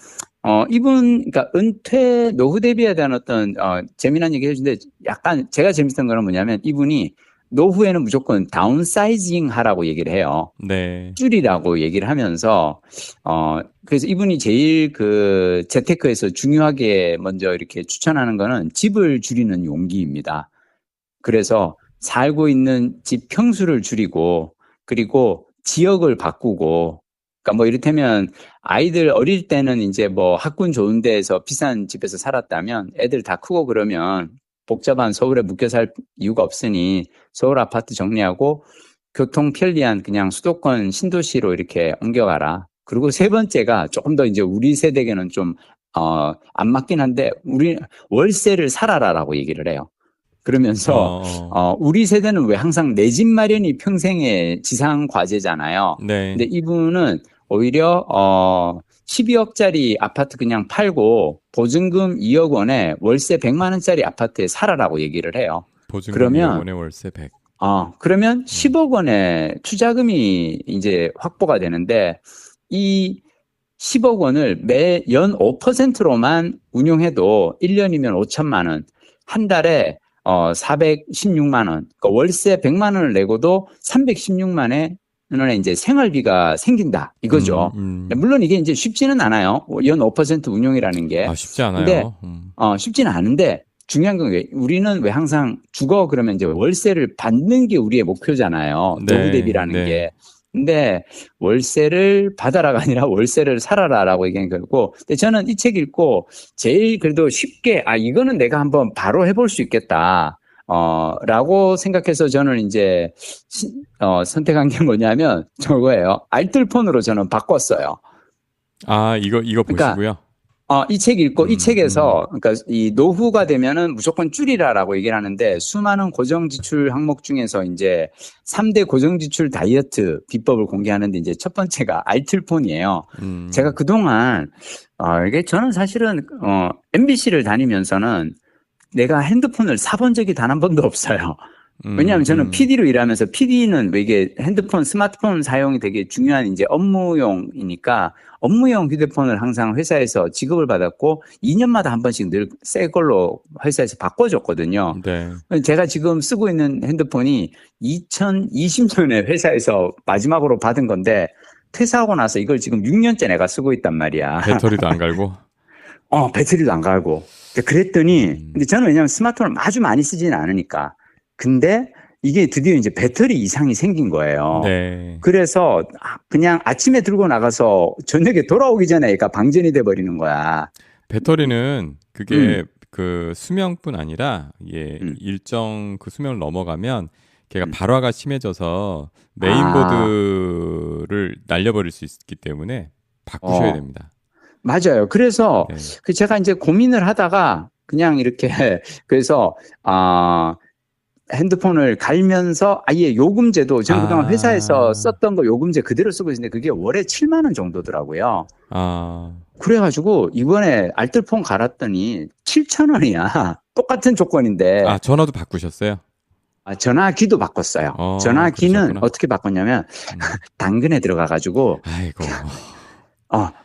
그러니까 은퇴, 노후 대비에 대한 어떤, 재미난 얘기 해주는데, 약간 제가 재밌었던 거는 뭐냐면, 이분이 노후에는 무조건 다운사이징 하라고 얘기를 해요. 네. 줄이라고 얘기를 하면서, 그래서 이분이 제일 그 재테크에서 중요하게 먼저 이렇게 추천하는 거는 집을 줄이는 용기입니다. 그래서 살고 있는 집 평수를 줄이고, 그리고 지역을 바꾸고, 그러니까 뭐 이를테면 아이들 어릴 때는 이제 뭐 학군 좋은 데에서 비싼 집에서 살았다면 애들 다 크고 그러면 복잡한 서울에 묶여 살 이유가 없으니 서울 아파트 정리하고 교통 편리한 그냥 수도권 신도시로 이렇게 옮겨가라. 그리고 세 번째가 조금 더 이제 우리 세대에게는 좀, 안 맞긴 한데, 우리 월세를 살아라라고 얘기를 해요. 그러면서, 우리 세대는 왜 항상 내 집 마련이 평생의 지상 과제잖아요. 네. 근데 이분은 오히려, 12억짜리 아파트 그냥 팔고 보증금 2억 원에 월세 100만 원짜리 아파트에 살아라고 얘기를 해요. 보증금 그러면 2억 원에 월세 100. 그러면 10억 원의 투자금이 이제 확보가 되는데 이 10억 원을 매연 5%로만 운용해도 1년이면 5천만 원, 한 달에 416만 원, 그러니까 월세 100만 원을 내고도 316만 원의 이제 생활비가 생긴다 이거죠. 물론 이게 이제 쉽지는 않아요. 연 5% 운용이라는 게. 쉽지 않아요. 근데 쉽지는 않은데 중요한 건 우리는 왜 항상 죽어 그러면 이제 월세를 받는 게 우리의 목표잖아요. 노후 대비라는 게. 근데 월세를 받아라가 아니라 월세를 살아라라고 얘기한 거고. 근데 저는 이 책 읽고 제일 그래도 쉽게 이거는 내가 한번 바로 해볼 수 있겠다. 라고 생각해서 저는 이제 선택한 게 뭐냐면 저거예요. 알뜰폰으로 저는 바꿨어요. 이거 그러니까, 보시고요. 이 책 읽고 이 책에서 그러니까 이 노후가 되면은 무조건 줄이라라고 얘기를 하는데 수많은 고정지출 항목 중에서 이제 3대 고정지출 다이어트 비법을 공개하는데 이제 첫 번째가 알뜰폰이에요. 제가 그동안 이게 저는 사실은 MBC를 다니면서는 내가 핸드폰을 사본 적이 단 한 번도 없어요. 왜냐하면 저는 PD로 일하면서 PD는 왜 이게 핸드폰, 스마트폰 사용이 되게 중요한 이제 업무용이니까 업무용 휴대폰을 항상 회사에서 지급을 받았고 2년마다 한 번씩 늘 새 걸로 회사에서 바꿔줬거든요. 네. 제가 지금 쓰고 있는 핸드폰이 2020년에 회사에서 마지막으로 받은 건데 퇴사하고 나서 이걸 지금 6년째 내가 쓰고 있단 말이야. 배터리도 안 갈고? 배터리도 안 갈고. 그랬더니, 근데 저는 왜냐하면 스마트폰을 아주 많이 쓰지는 않으니까. 근데 이게 드디어 이제 배터리 이상이 생긴 거예요. 네. 그래서 그냥 아침에 들고 나가서 저녁에 돌아오기 전에 얘가 방전이 돼 버리는 거야. 배터리는 그게 그 수명뿐 아니라 이게 일정 그 수명을 넘어가면 걔가 발화가 심해져서 메인보드를 날려버릴 수 있기 때문에 바꾸셔야 됩니다. 맞아요. 그래서 네. 제가 이제 고민을 하다가 그냥 이렇게 그래서 핸드폰을 갈면서 아예 요금제도 저는 그동안 회사에서 썼던 거 요금제 그대로 쓰고 있는데 그게 월에 7만 원 정도더라고요. 그래가지고 이번에 알뜰폰 갈았더니 7천 원이야. 똑같은 조건인데. 전화도 바꾸셨어요? 전화기도 바꿨어요. 전화기는 그러셨구나. 어떻게 바꿨냐면 당근에 들어가가지고. 아이고.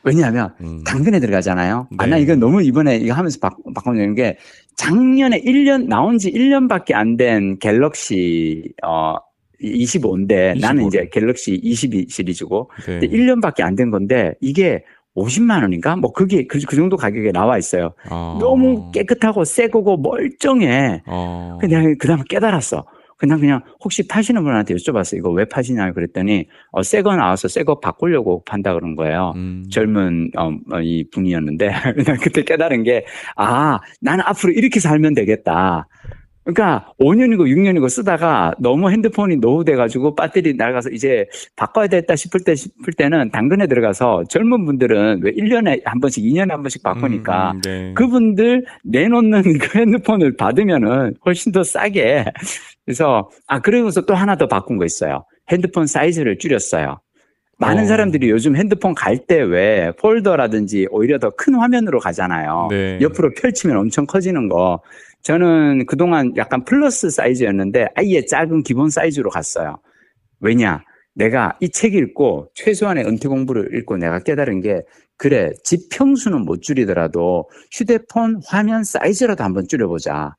왜냐하면 당근에 들어가잖아요. 네. 나 이거 너무 이번에 이거 하면서 바꿔놓는 게 작년에 나온 지 1년밖에 안 된 갤럭시 25인데 나는 이제 갤럭시 22 시리즈고 네. 근데 1년밖에 안 된 건데 이게 50만 원인가? 뭐 그게 그 정도 가격에 나와 있어요. 너무 깨끗하고 새 거고 멀쩡해. 근데 내가 그다음에 깨달았어. 그냥 혹시 파시는 분한테 여쭤봤어요. 이거 왜 파시냐고 그랬더니 새 거 나와서 새 거 바꾸려고 판다 그런 거예요. 젊은 이 분이었는데 그냥 그때 깨달은 게 나는 앞으로 이렇게 살면 되겠다. 그러니까 5년이고 6년이고 쓰다가 너무 핸드폰이 노후돼가지고 배터리 낡아서 이제 바꿔야 됐다 싶을 때는 당근에 들어가서 젊은 분들은 왜 1년에 한 번씩 2년에 한 번씩 바꾸니까 네. 그분들 내놓는 그 핸드폰을 받으면은 훨씬 더 싸게 그래서 그러면서 또 하나 더 바꾼 거 있어요. 핸드폰 사이즈를 줄였어요. 많은 사람들이 요즘 핸드폰 갈 때 왜 폴더라든지 오히려 더 큰 화면으로 가잖아요. 네. 옆으로 펼치면 엄청 커지는 거. 저는 그동안 약간 플러스 사이즈였는데 아예 작은 기본 사이즈로 갔어요. 왜냐? 내가 이 책 읽고 최소한의 은퇴 공부를 읽고 내가 깨달은 게 그래 집 평수는 못 줄이더라도 휴대폰 화면 사이즈라도 한번 줄여보자.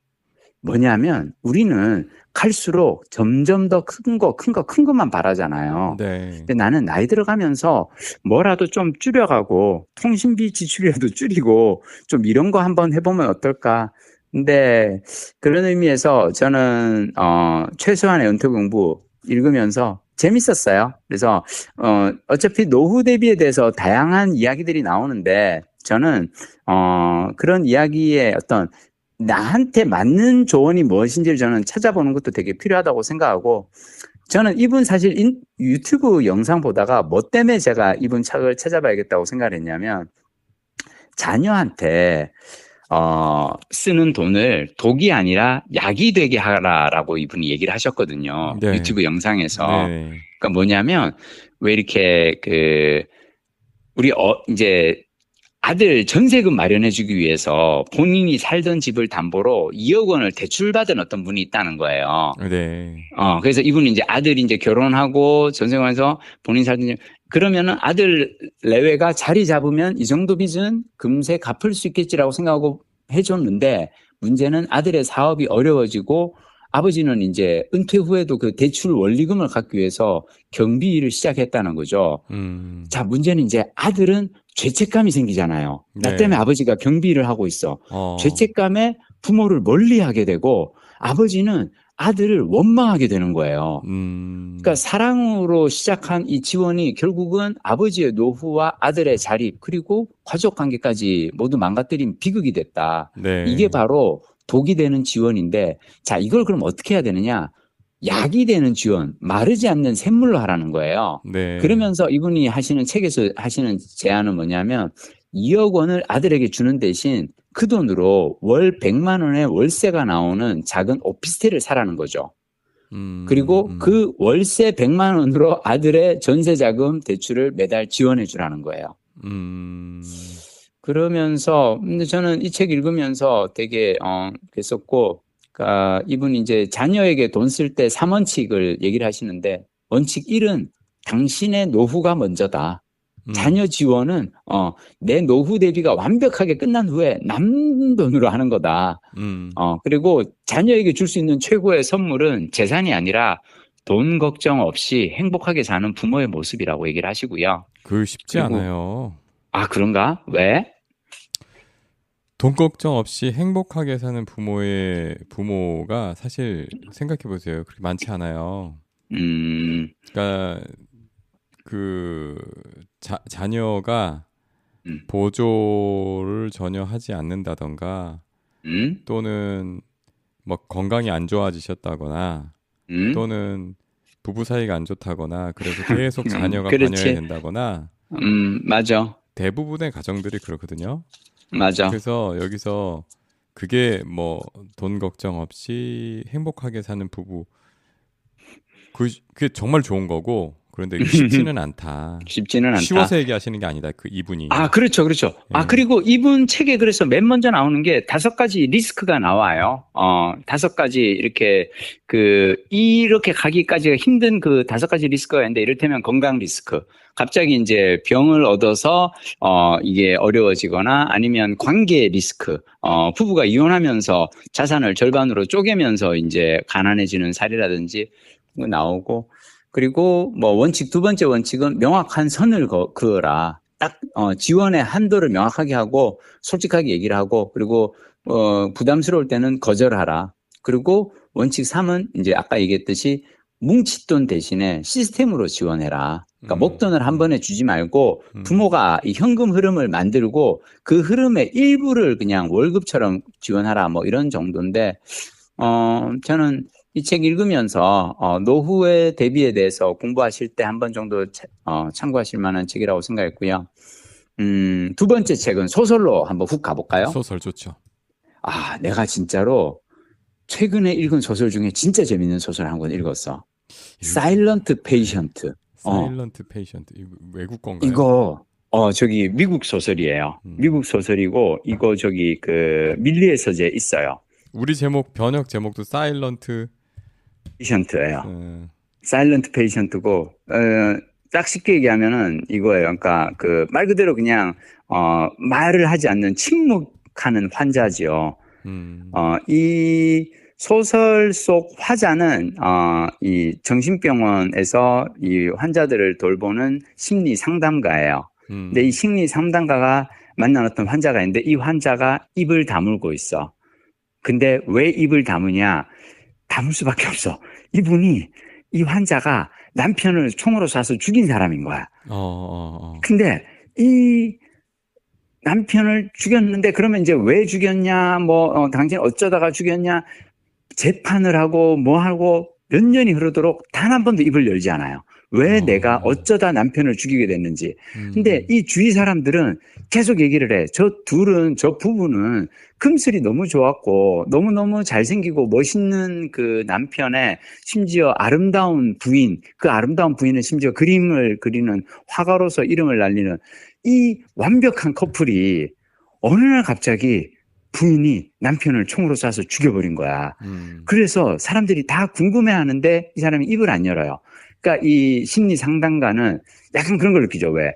뭐냐면 우리는 갈수록 점점 더 큰 것만 바라잖아요. 네. 근데 나는 나이 들어가면서 뭐라도 좀 줄여가고 통신비 지출이라도 줄이고 좀 이런 거 한번 해보면 어떨까. 근데 그런 의미에서 저는 최소한의 은퇴 공부 읽으면서 재밌었어요. 그래서 어차피 노후 대비에 대해서 다양한 이야기들이 나오는데 저는 그런 이야기의 어떤 나한테 맞는 조언이 무엇인지를 저는 찾아보는 것도 되게 필요하다고 생각하고 저는 이분 사실 유튜브 영상 보다가 뭐 때문에 제가 이분 책을 찾아봐야겠다고 생각을 했냐면 자녀한테 쓰는 돈을 독이 아니라 약이 되게 하라라고 이분이 얘기를 하셨거든요. 네. 유튜브 영상에서. 네. 그러니까 뭐냐면 왜 이렇게 우리 이제 아들 전세금 마련해주기 위해서 본인이 살던 집을 담보로 2억 원을 대출받은 어떤 분이 있다는 거예요. 네. 그래서 이분이 이제 아들이 이제 결혼하고 전세금에서 본인 살던 집, 그러면은 아들 내외가 자리 잡으면 이 정도 빚은 금세 갚을 수 있겠지라고 생각하고 해줬는데 문제는 아들의 사업이 어려워지고 아버지는 이제 은퇴 후에도 그 대출 원리금을 갚기 위해서 경비 일을 시작했다는 거죠. 자, 문제는 이제 아들은 죄책감이 생기잖아요. 나 때문에 아버지가 경비 일을 하고 있어. 죄책감에 부모를 멀리하게 되고 아버지는 아들을 원망하게 되는 거예요. 그러니까 사랑으로 시작한 이 지원이 결국은 아버지의 노후와 아들의 자립 그리고 가족 관계까지 모두 망가뜨린 비극이 됐다. 네. 이게 바로 독이 되는 지원인데 자 이걸 그럼 어떻게 해야 되느냐. 약이 되는 지원, 마르지 않는 샘물로 하라는 거예요. 네. 그러면서 이분이 하시는 책에서 하시는 제안은 뭐냐면 2억 원을 아들에게 주는 대신 그 돈으로 월 100만 원의 월세가 나오는 작은 오피스텔을 사라는 거죠. 그리고 그 월세 100만 원으로 아들의 전세 자금 대출을 매달 지원해 주라는 거예요. 그러면서 근데 저는 이 책 읽으면서 되게 그랬었고 그러니까 이분이 이제 자녀에게 돈 쓸 때 3원칙을 얘기를 하시는데 원칙 1은 당신의 노후가 먼저다. 자녀 지원은 내 노후 대비가 완벽하게 끝난 후에 남는 돈으로 하는 거다. 그리고 자녀에게 줄 수 있는 최고의 선물은 재산이 아니라 돈 걱정 없이 행복하게 사는 부모의 모습이라고 얘기를 하시고요. 그 쉽지 않아요. 아, 그런가? 왜? 돈 걱정 없이 행복하게 사는 부모가 사실 생각해 보세요. 그렇게 많지 않아요. 그러니까 자녀가 보조를 전혀 하지 않는다던가 또는 뭐 건강이 안 좋아지셨다거나 또는 부부 사이가 안 좋다거나 그래서 계속 자녀가 관여해야 된다거나 맞아. 대부분의 가정들이 그렇거든요. 맞아. 그래서 여기서 그게 뭐 돈 걱정 없이 행복하게 사는 부부 그게 정말 좋은 거고 그런데 쉽지는 않다. 쉽지는 않다. 쉬워서 얘기하시는 게 아니다. 이분이. 아, 그렇죠. 그렇죠. 아, 그리고 이분 책에 그래서 맨 먼저 나오는 게 5가지 리스크가 나와요. 5가지 이렇게 가기까지가 힘든 그 5가지 리스크가 있는데 이를테면 건강 리스크. 갑자기 이제 병을 얻어서, 이게 어려워지거나 아니면 관계 리스크. 부부가 이혼하면서 자산을 절반으로 쪼개면서 이제 가난해지는 사례라든지 나오고 그리고 뭐 두 번째 원칙은 명확한 선을 그어라. 딱 지원의 한도를 명확하게 하고 솔직하게 얘기를 하고 그리고 부담스러울 때는 거절하라. 그리고 원칙 3은 이제 아까 얘기했듯이 뭉칫돈 대신에 시스템으로 지원해라. 그러니까 목돈을 한 번에 주지 말고 부모가 이 현금 흐름을 만들고 그 흐름의 일부를 그냥 월급처럼 지원하라. 뭐 이런 정도인데 저는 이 책 읽으면서 노후의 대비에 대해서 공부하실 때 한 번 정도 참고하실 만한 책이라고 생각했고요. 두 번째 책은 소설로 한번 훅 가볼까요? 소설 좋죠. 아, 내가 진짜로 최근에 읽은 소설 중에 진짜 재밌는 소설 한 권 읽었어. 사일런트 페이션트. 사일런트 페이션트. 외국 건가요? 이거 저기 미국 소설이에요. 미국 소설이고 이거 저기 그 밀리의 서재에 있어요. 우리 번역 제목도 사일런트 페이션트예요. 사일런트 페이션트고 딱 쉽게 얘기하면은 이거예요. 그러니까 그 말 그대로 그냥 말을 하지 않는 침묵하는 환자지요. 이 소설 속 화자는 이 정신병원에서 이 환자들을 돌보는 심리 상담가예요. 근데 이 심리 상담가가 만난 어떤 환자가 있는데 이 환자가 입을 다물고 있어. 근데 왜 입을 다무냐? 다물 수밖에 없어. 이 환자가 남편을 총으로 쏴서 죽인 사람인 거야. 근데 이 남편을 죽였는데 그러면 이제 왜 죽였냐? 당신 어쩌다가 죽였냐? 재판을 하고 뭐 하고 몇 년이 흐르도록 단 한 번도 입을 열지 않아요. 왜 내가 어쩌다 남편을 죽이게 됐는지. 근데 이 주위 사람들은 계속 얘기를 해. 저 부부는 금슬이 너무 좋았고 너무너무 잘생기고 멋있는 그 남편의 심지어 아름다운 부인, 그 아름다운 부인은 심지어 그림을 그리는 화가로서 이름을 날리는 이 완벽한 커플이 어느 날 갑자기 부인이 남편을 총으로 쏴서 죽여버린 거야. 그래서 사람들이 다 궁금해하는데 이 사람이 입을 안 열어요. 그러니까 이 심리 상담가는 약간 그런 걸 느끼죠. 왜?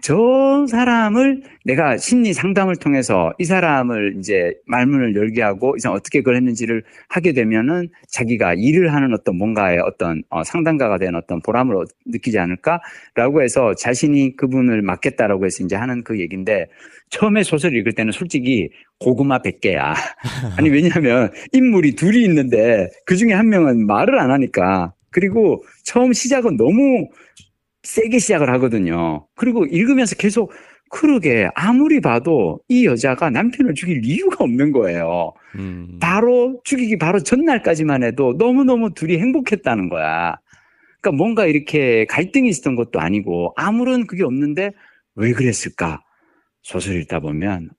저 사람을 내가 심리 상담을 통해서 이 사람을 이제 말문을 열게 하고 이 사람 어떻게 그걸 했는지를 하게 되면은 자기가 일을 하는 어떤 뭔가의 어떤 상담가가 된 어떤 보람을 느끼지 않을까라고 해서 자신이 그분을 맡겠다라고 해서 이제 하는 그 얘기인데 처음에 소설을 읽을 때는 솔직히 고구마 100개야. 아니 왜냐하면 인물이 둘이 있는데 그 중에 한 명은 말을 안 하니까 그리고 처음 시작은 너무 세게 시작을 하거든요. 그리고 읽으면서 계속 그러게 아무리 봐도 이 여자가 남편을 죽일 이유가 없는 거예요. 죽이기 바로 전날까지만 해도 너무너무 둘이 행복했다는 거야. 그러니까 뭔가 이렇게 갈등이 있었던 것도 아니고 아무런 그게 없는데 왜 그랬을까? 소설 읽다 보면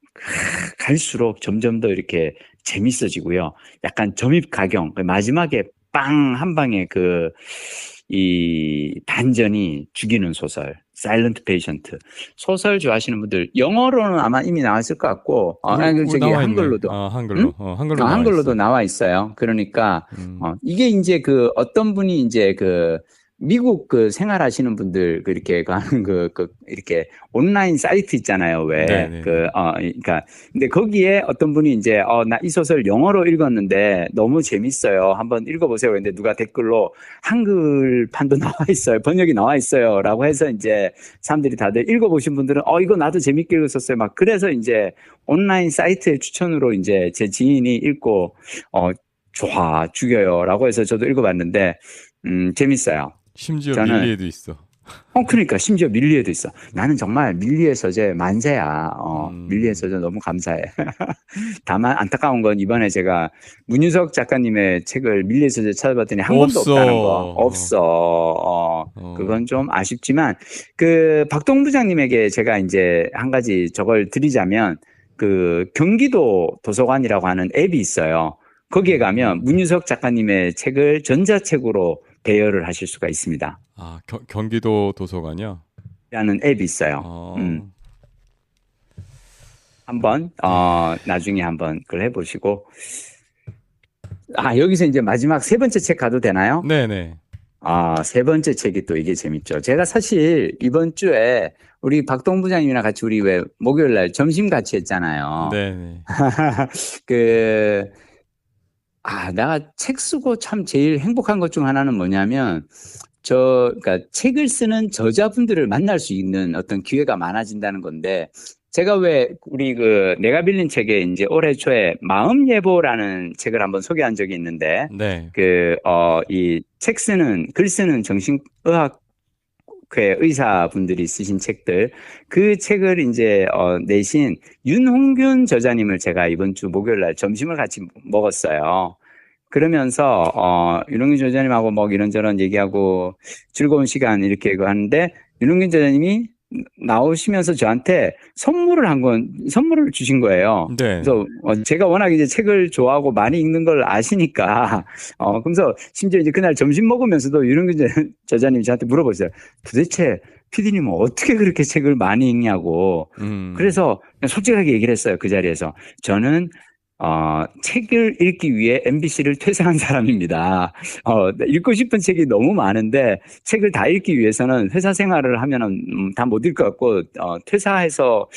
갈수록 점점 더 이렇게 재밌어지고요. 약간 점입가경, 마지막에 빵 한 방에 이 반전이 죽이는 소설. 사일런트 페이션트. 소설 좋아하시는 분들 영어로는 아마 이미 나왔을 것 같고 저기 한글로도 한글로 응? 한글로 한글로도 나와 있어요. 그러니까 이게 이제 그 어떤 분이 이제 그 미국 그 생활하시는 분들 그렇게 하는 이렇게 온라인 사이트 있잖아요. 왜 그러니까 근데 거기에 어떤 분이 이제 나 이 소설 영어로 읽었는데 너무 재밌어요. 한번 읽어보세요. 근데 누가 댓글로 한글판도 나와 있어요. 번역이 나와 있어요.라고 해서 이제 사람들이 다들 읽어보신 분들은 이거 나도 재밌게 읽었었어요. 막 그래서 이제 온라인 사이트의 추천으로 이제 제 지인이 읽고 좋아 죽여요라고 해서 저도 읽어봤는데 재밌어요. 심지어 밀리에도 있어. 그러니까 심지어 밀리에도 있어. 나는 정말 밀리의 서재 만세야. 밀리의 서재 너무 감사해. 다만 안타까운 건 이번에 제가 문유석 작가님의 책을 밀리의 서재 찾아봤더니 한 권도 없다는 거. 없어. 그건 좀 아쉽지만 그 박동 부장님에게 제가 이제 한 가지 저걸 드리자면 그 경기도 도서관이라고 하는 앱이 있어요. 거기에 가면 문유석 작가님의 책을 전자책으로 대여를 하실 수가 있습니다. 경기도 도서관이요? 라는 앱이 있어요. 한번 나중에 한번 그걸 해보시고 여기서 이제 마지막 세 번째 책 가도 되나요? 네네. 세 번째 책이 또 이게 재밌죠. 제가 사실 이번 주에 우리 박동 부장님이랑 같이 우리 왜 목요일 날 점심 같이 했잖아요. 네네. 내가 책 쓰고 참 제일 행복한 것 중 하나는 뭐냐면, 그러니까 책을 쓰는 저자분들을 만날 수 있는 어떤 기회가 많아진다는 건데, 제가 왜 우리 내가 빌린 책에 이제 올해 초에 마음예보라는 책을 한번 소개한 적이 있는데, 네. 이 글 쓰는 정신의학 의사분들이 쓰신 책들, 그 책을 이제 내신 윤홍균 저자님을 제가 이번 주 목요일 날 점심을 같이 먹었어요. 그러면서 윤홍균 저자님하고 뭐 이런저런 얘기하고 즐거운 시간 이렇게 하는데 윤홍균 저자님이 나오시면서 저한테 선물을 주신 거예요. 네. 그래서 제가 워낙 이제 책을 좋아하고 많이 읽는 걸 아시니까 그래서 심지어 이제 그날 점심 먹으면서도 윤홍균 저자님이 저한테 물어보셨어요. 도대체 PD님은 어떻게 그렇게 책을 많이 읽냐고. 그래서 솔직하게 얘기를 했어요. 그 자리에서. 저는 책을 읽기 위해 MBC를 퇴사한 사람입니다. 읽고 싶은 책이 너무 많은데 책을 다 읽기 위해서는 회사 생활을 하면은 다 못 읽을 것 같고 퇴사해서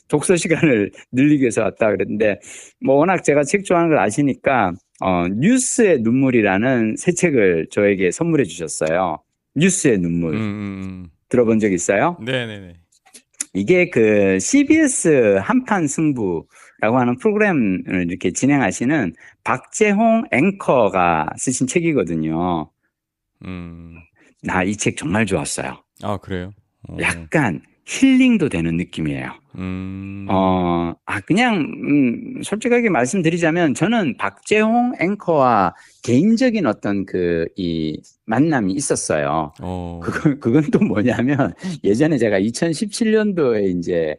독서 시간을 늘리기 위해서 왔다 그랬는데 뭐 워낙 제가 책 좋아하는 걸 아시니까 뉴스의 눈물이라는 새 책을 저에게 선물해 주셨어요. 뉴스의 눈물. 들어본 적 있어요? 네네네. 이게 그 CBS 한판 승부라고 하는 프로그램을 이렇게 진행하시는 박재홍 앵커가 쓰신 책이거든요. 나 이 책 정말 좋았어요. 그래요? 약간 힐링도 되는 느낌이에요. 그냥 솔직하게 말씀드리자면 저는 박재홍 앵커와 개인적인 어떤 이 만남이 있었어요. 그건 또 뭐냐면 예전에 제가 2017년도에 이제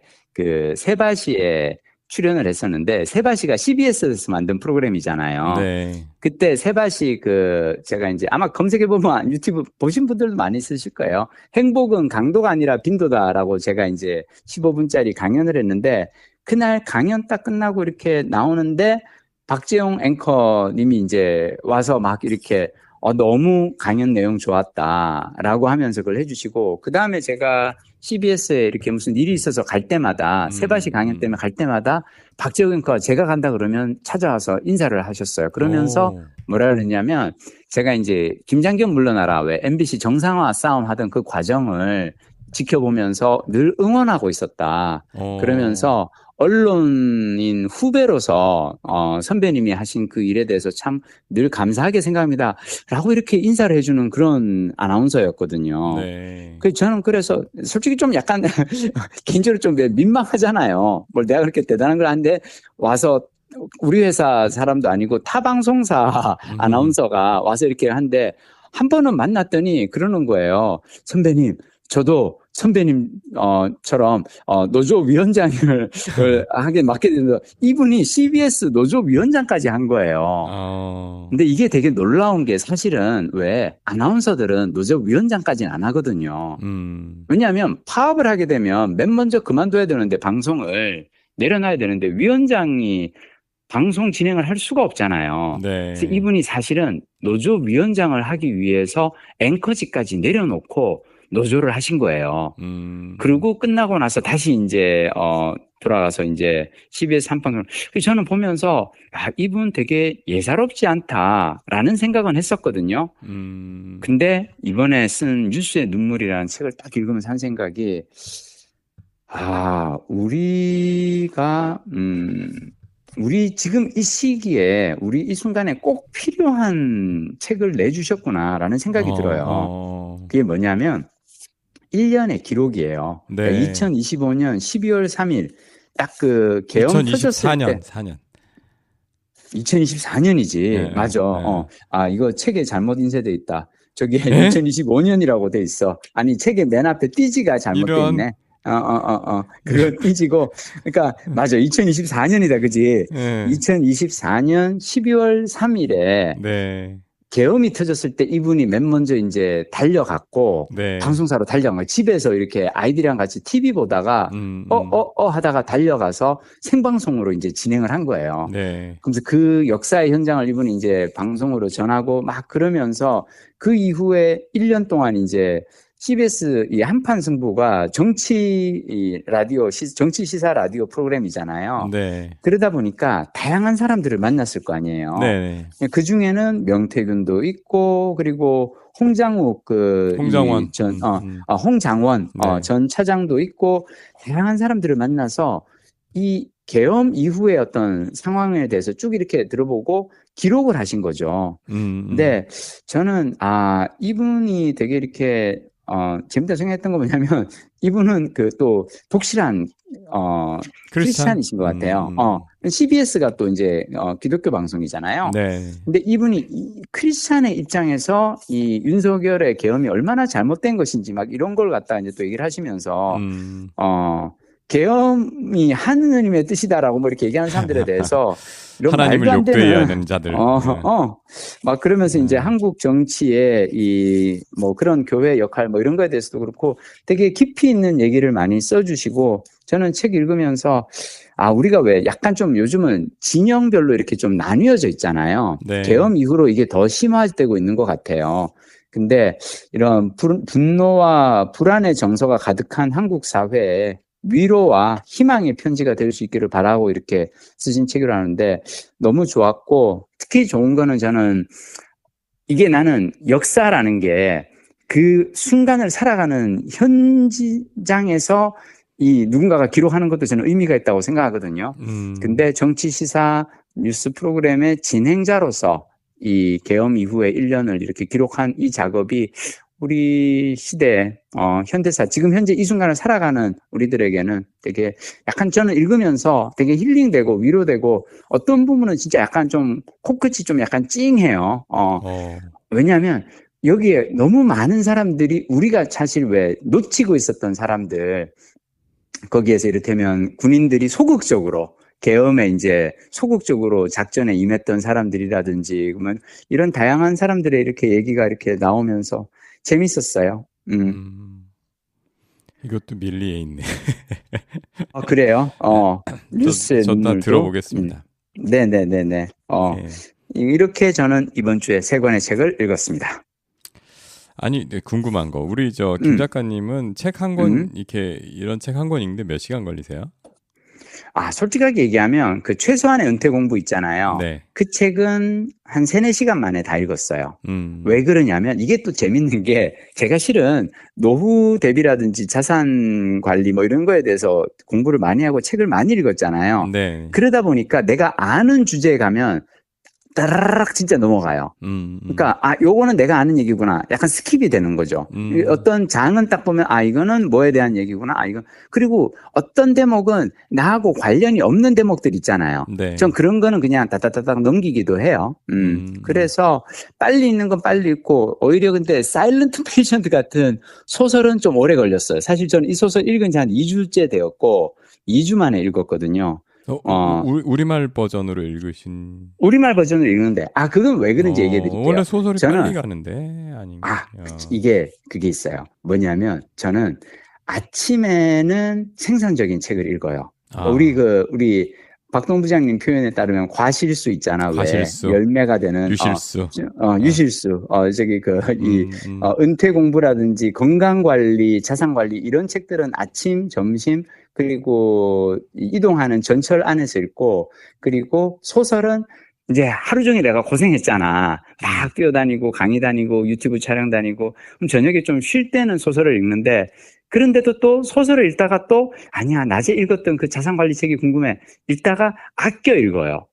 세바시에 출연을 했었는데 세바시가 CBS에서 만든 프로그램이잖아요. 네. 그때 세바시 제가 이제 아마 검색해보면 유튜브 보신 분들도 많이 있으실 거예요. 행복은 강도가 아니라 빈도다라고 제가 이제 15분짜리 강연을 했는데 그날 강연 딱 끝나고 이렇게 나오는데 박재홍 앵커님이 이제 와서 막 이렇게 너무 강연 내용 좋았다라고 하면서 그걸 해주시고 그 다음에 제가 CBS에 이렇게 무슨 일이 있어서 갈 때마다 세바시 강연 때문에 갈 때마다 박재홍 앵커가 제가 간다 그러면 찾아와서 인사를 하셨어요. 그러면서 뭐라 그랬냐면 제가 이제 김장겸 물러나라 왜 MBC 정상화 싸움 하던 그 과정을 지켜보면서 늘 응원하고 있었다. 그러면서 언론인 후배로서 선배님이 하신 그 일에 대해서 참 늘 감사하게 생각합니다. 라고 이렇게 인사를 해주는 그런 아나운서였거든요. 네. 저는 그래서 솔직히 좀 약간 개인적으로 좀 민망하잖아요. 뭘 내가 그렇게 대단한 걸 하는데 와서 우리 회사 사람도 아니고 타 방송사 아나운서가 와서 이렇게 하는데 한 번은 만났더니 그러는 거예요. 선배님, 저도 선배님,처럼, 노조 위원장을 하게 맡게 되는데, 이분이 CBS 노조 위원장까지 한 거예요. 근데 이게 되게 놀라운 게 사실은 왜 아나운서들은 노조 위원장까지는 안 하거든요. 왜냐하면 파업을 하게 되면 맨 먼저 그만둬야 되는데 방송을 내려놔야 되는데 위원장이 방송 진행을 할 수가 없잖아요. 네. 그래서 이분이 사실은 노조 위원장을 하기 위해서 앵커직까지 내려놓고 노조를 하신 거예요. 그리고 끝나고 나서 다시 이제, 돌아가서 이제 CBS 한방송을, 저는 보면서, 이분 되게 예사롭지 않다라는 생각은 했었거든요. 근데 이번에 쓴 뉴스의 눈물이라는 책을 딱 읽으면서 한 생각이, 우리 지금 이 시기에, 우리 이 순간에 꼭 필요한 책을 내주셨구나라는 생각이 들어요. 그게 뭐냐면, 1년의 기록이에요. 네. 그러니까 2025년 12월 3일, 딱 그 개헌 터졌을 때. 4년. 2024년이지. 네, 맞아. 네. 이거 책에 잘못 인쇄돼 있다. 저기 2025년이라고 돼 있어. 아니, 책에 맨 앞에 띠지가 잘못돼 있네. 그건 띠지고. 그러니까, 맞아. 2024년이다. 그지? 네. 2024년 12월 3일에. 네. 계엄이 터졌을 때 이분이 맨 먼저 이제 달려갔고, 네. 방송사로 달려간 거예요. 집에서 이렇게 아이들이랑 같이 TV 보다가, 하다가 달려가서 생방송으로 이제 진행을 한 거예요. 네. 그래서 그 역사의 현장을 이분이 이제 방송으로 전하고 막 그러면서 그 이후에 1년 동안 이제 CBS 이 한판 승부가 정치 시사 라디오 프로그램이잖아요. 네. 그러다 보니까 다양한 사람들을 만났을 거 아니에요. 네. 그 중에는 명태균도 있고, 그리고 홍장욱 홍장원 홍장원 네. 전 차장도 있고, 다양한 사람들을 만나서 이 계엄 이후의 어떤 상황에 대해서 쭉 이렇게 들어보고 기록을 하신 거죠. 근데 저는 이분이 되게 이렇게 재밌다 생각했던 거 뭐냐면, 이분은 또 독실한, 크리스찬이신 것 같아요. CBS가 또 이제, 기독교 방송이잖아요. 네. 근데 이분이 크리스찬의 입장에서 이 윤석열의 계엄이 얼마나 잘못된 것인지 막 이런 걸 갖다가 이제 또 얘기를 하시면서, 계엄이 하느님의 뜻이다라고 뭐 이렇게 얘기하는 사람들에 대해서 이런 하나님을 말도 안 욕되어야 되는 되는 자들. 막 그러면서 이제 한국 정치의 뭐 그런 교회 역할 뭐 이런 거에 대해서도 그렇고 되게 깊이 있는 얘기를 많이 써주시고, 저는 책 읽으면서 우리가 왜 약간 좀 요즘은 진영별로 이렇게 좀 나뉘어져 있잖아요. 네. 계엄 이후로 이게 더 심화되고 있는 것 같아요. 근데 이런 분노와 불안의 정서가 가득한 한국 사회에 위로와 희망의 편지가 될 수 있기를 바라고 이렇게 쓰신 책이라 하는데, 너무 좋았고, 특히 좋은 거는 저는 이게 나는 역사라는 게 그 순간을 살아가는 현장에서 이 누군가가 기록하는 것도 저는 의미가 있다고 생각하거든요. 근데 정치 시사 뉴스 프로그램의 진행자로서 이 계엄 이후에 1년을 이렇게 기록한 이 작업이 우리 시대, 현대사, 지금 현재 이 순간을 살아가는 우리들에게는 되게 약간 저는 읽으면서 되게 힐링되고 위로되고, 어떤 부분은 진짜 약간 좀 코끝이 좀 약간 찡해요. 왜냐하면 여기에 너무 많은 사람들이 우리가 사실 왜 놓치고 있었던 사람들, 거기에서 이를테면 군인들이 소극적으로 계엄에 이제 소극적으로 작전에 임했던 사람들이라든지, 그러면 이런 다양한 사람들의 이렇게 얘기가 이렇게 나오면서 재밌었어요. 이것도 밀리에 있네. 그래요? 뉴스의 저 눈물도. 들어보겠습니다. 네네네네. 네. 이렇게 저는 이번 주에 3권의 책을 읽었습니다. 아니, 궁금한 거. 우리 김 작가님은 책 한 권, 이런 책 한 권 읽는데 몇 시간 걸리세요? 솔직하게 얘기하면 그 최소한의 은퇴 공부 있잖아요. 네. 그 책은 한 3-4시간 만에 다 읽었어요. 왜 그러냐면 이게 또 재밌는 게, 제가 실은 노후 대비라든지 자산 관리 뭐 이런 거에 대해서 공부를 많이 하고 책을 많이 읽었잖아요. 네. 그러다 보니까 내가 아는 주제에 가면 따라락 진짜 넘어가요. 그러니까 요거는 내가 아는 얘기구나. 약간 스킵이 되는 거죠. 어떤 장은 딱 보면 이거는 뭐에 대한 얘기구나. 이건 그리고 어떤 대목은 나하고 관련이 없는 대목들 있잖아요. 네. 전 그런 거는 그냥 다다다닥 넘기기도 해요. 그래서 빨리 읽는 건 빨리 읽고 오히려 근데 사일런트 페이션트 같은 소설은 좀 오래 걸렸어요. 사실 저는 이 소설 읽은 지 한 2주째 되었고 2주 만에 읽었거든요. 우리말 버전으로 읽으신. 우리말 버전을 읽는데, 그건 왜 그런지 얘기해 드릴게요. 원래 소설이 빨리 가는데, 아닌가? 그게 있어요. 뭐냐면, 저는 아침에는 생산적인 책을 읽어요. 우리 박동 부장님 표현에 따르면 과실수 있잖아. 과실수. 왜? 열매가 되는. 유실수. 유실수. 은퇴 공부라든지 건강관리, 자산관리, 이런 책들은 아침, 점심, 그리고 이동하는 전철 안에서 읽고, 그리고 소설은 이제 하루 종일 내가 고생했잖아. 막 뛰어다니고, 강의 다니고, 유튜브 촬영 다니고, 그럼 저녁에 좀 쉴 때는 소설을 읽는데, 그런데도 또 소설을 읽다가 또, 아니야, 낮에 읽었던 그 자산관리 책이 궁금해. 읽다가 아껴 읽어요.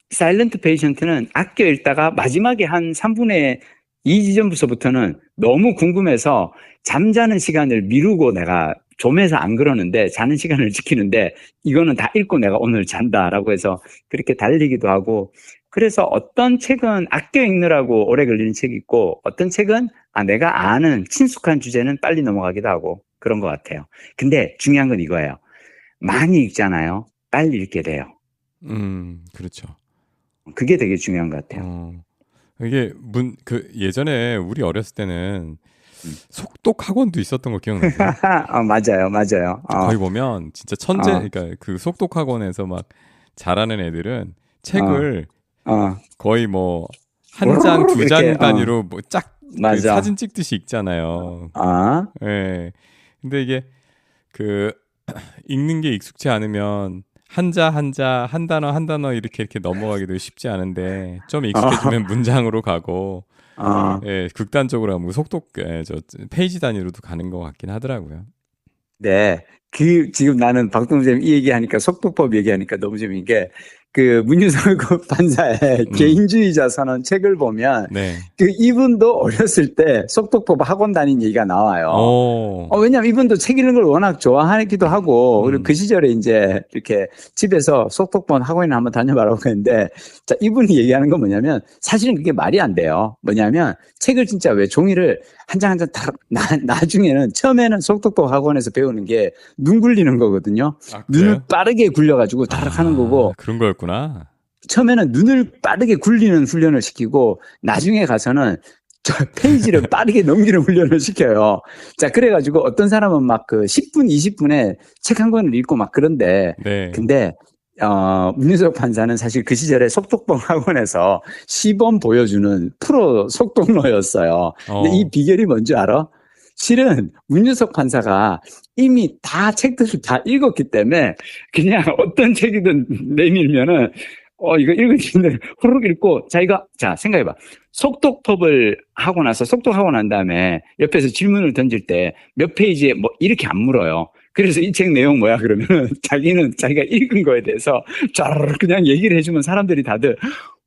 사일런트 페이션트는 아껴 읽다가 마지막에 한 3분의 2 지점부터는 너무 궁금해서 잠자는 시간을 미루고 내가 좀해서 안 그러는데 자는 시간을 지키는데 이거는 다 읽고 내가 오늘 잔다라고 해서 그렇게 달리기도 하고 그래서 어떤 책은 아껴 읽느라고 오래 걸리는 책이 있고 어떤 책은 내가 아는 친숙한 주제는 빨리 넘어가기도 하고 그런 것 같아요. 근데 중요한 건 이거예요. 많이 읽잖아요. 빨리 읽게 돼요. 그렇죠. 그게 되게 중요한 것 같아요. 이게 예전에 우리 어렸을 때는 속독 학원도 있었던 거 기억나세요? 맞아요. 거기 보면 진짜 천재, 그러니까 그 속독 학원에서 막 잘하는 애들은 책을 거의 뭐 한 장, 두 장 단위로 뭐 쫙 그 사진 찍듯이 읽잖아요. 예. 근데 이게 읽는 게 익숙치 않으면 한자 한 단어 이렇게 넘어가기도 쉽지 않은데 좀 익숙해지면 문장으로 가고 예, 극단적으로 하면 속독 페이지 단위로도 가는 것 같긴 하더라고요. 네. 지금 나는 박동수 선생님 이 얘기하니까 속독법 얘기하니까 너무 재미있는 게 문유석 판사의 개인주의자 선언 책을 보면 이분도 어렸을 때 속독법 학원 다닌 얘기가 나와요. 왜냐면 이분도 책 읽는 걸 워낙 좋아하기도 하고 그리고 그 시절에 이제 이렇게 집에서 속독본 학원이나 한번 다녀봐라고 했는데 자, 이분이 얘기하는 건 뭐냐면 사실은 그게 말이 안 돼요. 뭐냐면 책을 진짜 왜 종이를 한 장 한 장 다 나중에는 처음에는 속독법 학원에서 배우는 게 눈 굴리는 거거든요. 눈을 빠르게 굴려가지고 다락 하는 거고. 그런 거였구나. 처음에는 눈을 빠르게 굴리는 훈련을 시키고 나중에 가서는 페이지를 빠르게 넘기는 훈련을 시켜요. 자, 그래가지고 어떤 사람은 막 10분, 20분에 책 한 권을 읽고 막 그런데. 근데 문유석 판사는 사실 그 시절에 속독본 학원에서 시범 보여주는 프로 속독러였어요. 근데 이 비결이 뭔지 알아? 실은 문유석 판사가 이미 다 책들을 다 읽었기 때문에 그냥 어떤 책이든 내밀면은 이거 읽으시는데 후루룩 읽고 자 생각해봐. 속독법을 하고 나서 속독하고 난 다음에 옆에서 질문을 던질 때 몇 페이지에 뭐 이렇게 안 물어요. 그래서 이 책 내용 뭐야 그러면은 자기는 자기가 읽은 거에 대해서 쫙 그냥 얘기를 해주면 사람들이 다들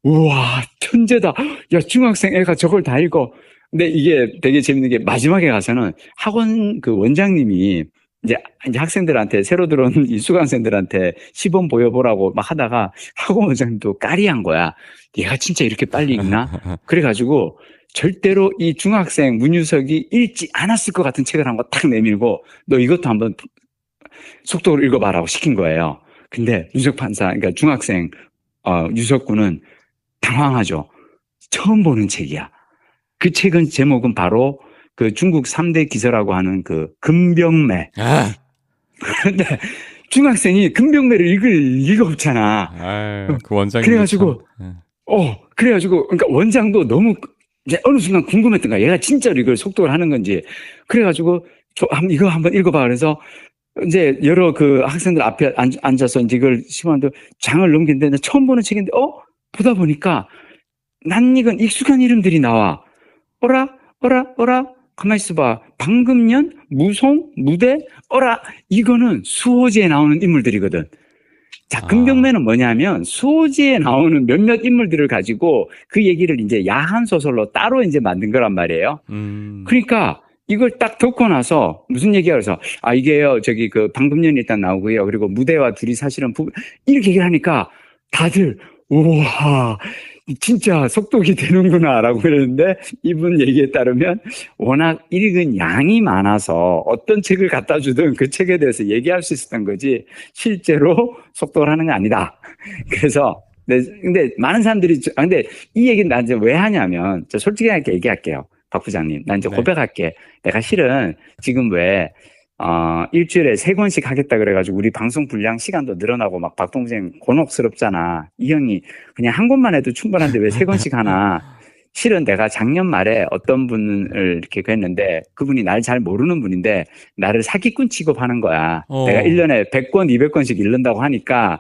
우와 천재다. 야 중학생 애가 저걸 다 읽어. 근데 이게 되게 재밌는 게 마지막에 가서는 학원 원장님이 이제 학생들한테 새로 들어온 이 수강생들한테 시범 보여보라고 막 하다가 학원 원장님도 까리한 거야. 얘가 진짜 이렇게 빨리 읽나? 그래가지고 절대로 이 중학생 문유석이 읽지 않았을 것 같은 책을 한 거 탁 내밀고 너 이것도 한번 속독으로 읽어봐라고 시킨 거예요. 근데 유석 판사, 그러니까 중학생 유석 군은 당황하죠. 처음 보는 책이야. 그 책은 제목은 바로 중국 3대 기서라고 하는 금병매. 그런데 중학생이 금병매를 읽을 리가 없잖아. 그 원장님. 그래가지고, 그러니까 원장도 너무 이제 어느 순간 궁금했던 거야. 얘가 진짜로 이걸 속독을 하는 건지. 그래가지고, 이거 한번 읽어봐. 그래서 이제 여러 학생들 앞에 앉아서 이제 이걸 시험하는데 장을 넘기는데 처음 보는 책인데, 보다 보니까 난 이건 익숙한 이름들이 나와. 어라? 가만히 있어봐. 방금년, 무송, 무대, 이거는 수호지에 나오는 인물들이거든. 작금경매는 뭐냐면 수호지에 나오는 몇몇 인물들을 가지고 그 얘기를 이제 야한 소설로 따로 이제 만든 거란 말이에요. 그러니까 이걸 딱 듣고 나서 무슨 얘기야 그래서 이게요 저기 그 방금년이 일단 나오고요. 그리고 무대와 둘이 사실은 이렇게 얘기를 하니까 다들 우와 진짜 속독이 되는구나라고 그러는데 이분 얘기에 따르면 워낙 읽은 양이 많아서 어떤 책을 갖다 주든 그 책에 대해서 얘기할 수 있었던 거지 실제로 속독을 하는 건 아니다. 그래서 근데 많은 사람들이 근데 이 얘기는 나 이제 왜 하냐면 저 솔직하게 얘기할게요. 박 부장님. 나 이제 고백할게. 내가 실은 지금 왜 일주일에 3권씩 하겠다 그래가지고 우리 방송 분량 시간도 늘어나고 막 박동생 곤혹스럽잖아. 이 형이 그냥 한 권만 해도 충분한데 왜 3권씩 하나. 실은 내가 작년 말에 어떤 분을 이렇게 했는데 그분이 날 잘 모르는 분인데 나를 사기꾼 취급하는 거야. 내가 1년에 100권, 200권씩 읽는다고 하니까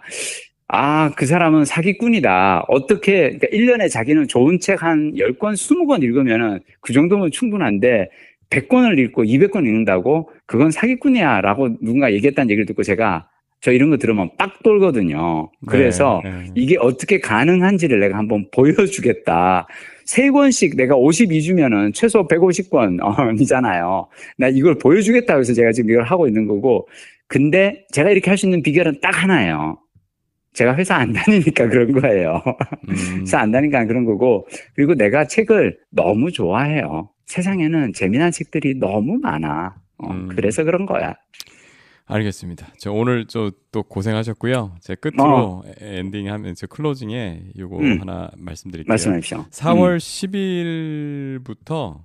그 사람은 사기꾼이다. 어떻게, 그러니까 1년에 자기는 좋은 책 한 10권, 20권 읽으면은 그 정도면 충분한데 100권을 읽고 200권 읽는다고? 그건 사기꾼이야. 라고 누군가 얘기했다는 얘기를 듣고 제가 저 이런 거 들으면 빡 돌거든요. 그래서 이게 어떻게 가능한지를 내가 한번 보여주겠다. 3권씩 내가 52주면은 최소 150권이잖아요. 나 이걸 보여주겠다. 그래서 제가 지금 이걸 하고 있는 거고. 근데 제가 이렇게 할 수 있는 비결은 딱 하나예요. 제가 회사 안 다니니까 그런 거예요. 회사 안 다니니까 그런 거고. 그리고 내가 책을 너무 좋아해요. 세상에는 재미난 책들이 너무 많아. 그래서 그런 거야. 알겠습니다. 저 오늘 또 고생하셨고요. 제 끝으로 엔딩하면 제 클로징에 요거 하나 말씀드릴게요. 말씀하십시오. 4월 10일부터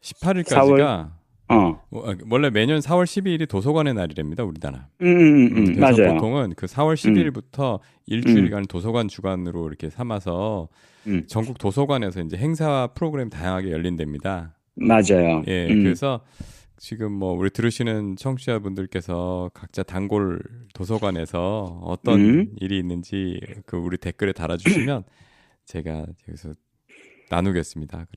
18일까지가 원래 매년 4월 12일이 도서관의 날이랍니다, 우리나라. 그래서 맞아요. 보통은 그 4월 12일부터 일주일간 도서관 주간으로 이렇게 삼아서 전국 도서관에서 이제 행사 프로그램 다양하게 열린답니다. 맞아요. 예, 그래서 지금 뭐 우리 들으시는 청취자분들께서 각자 단골 도서관에서 어떤 일이 있는지 그 우리 댓글에 달아주시면 제가 여기서 나누겠습니다.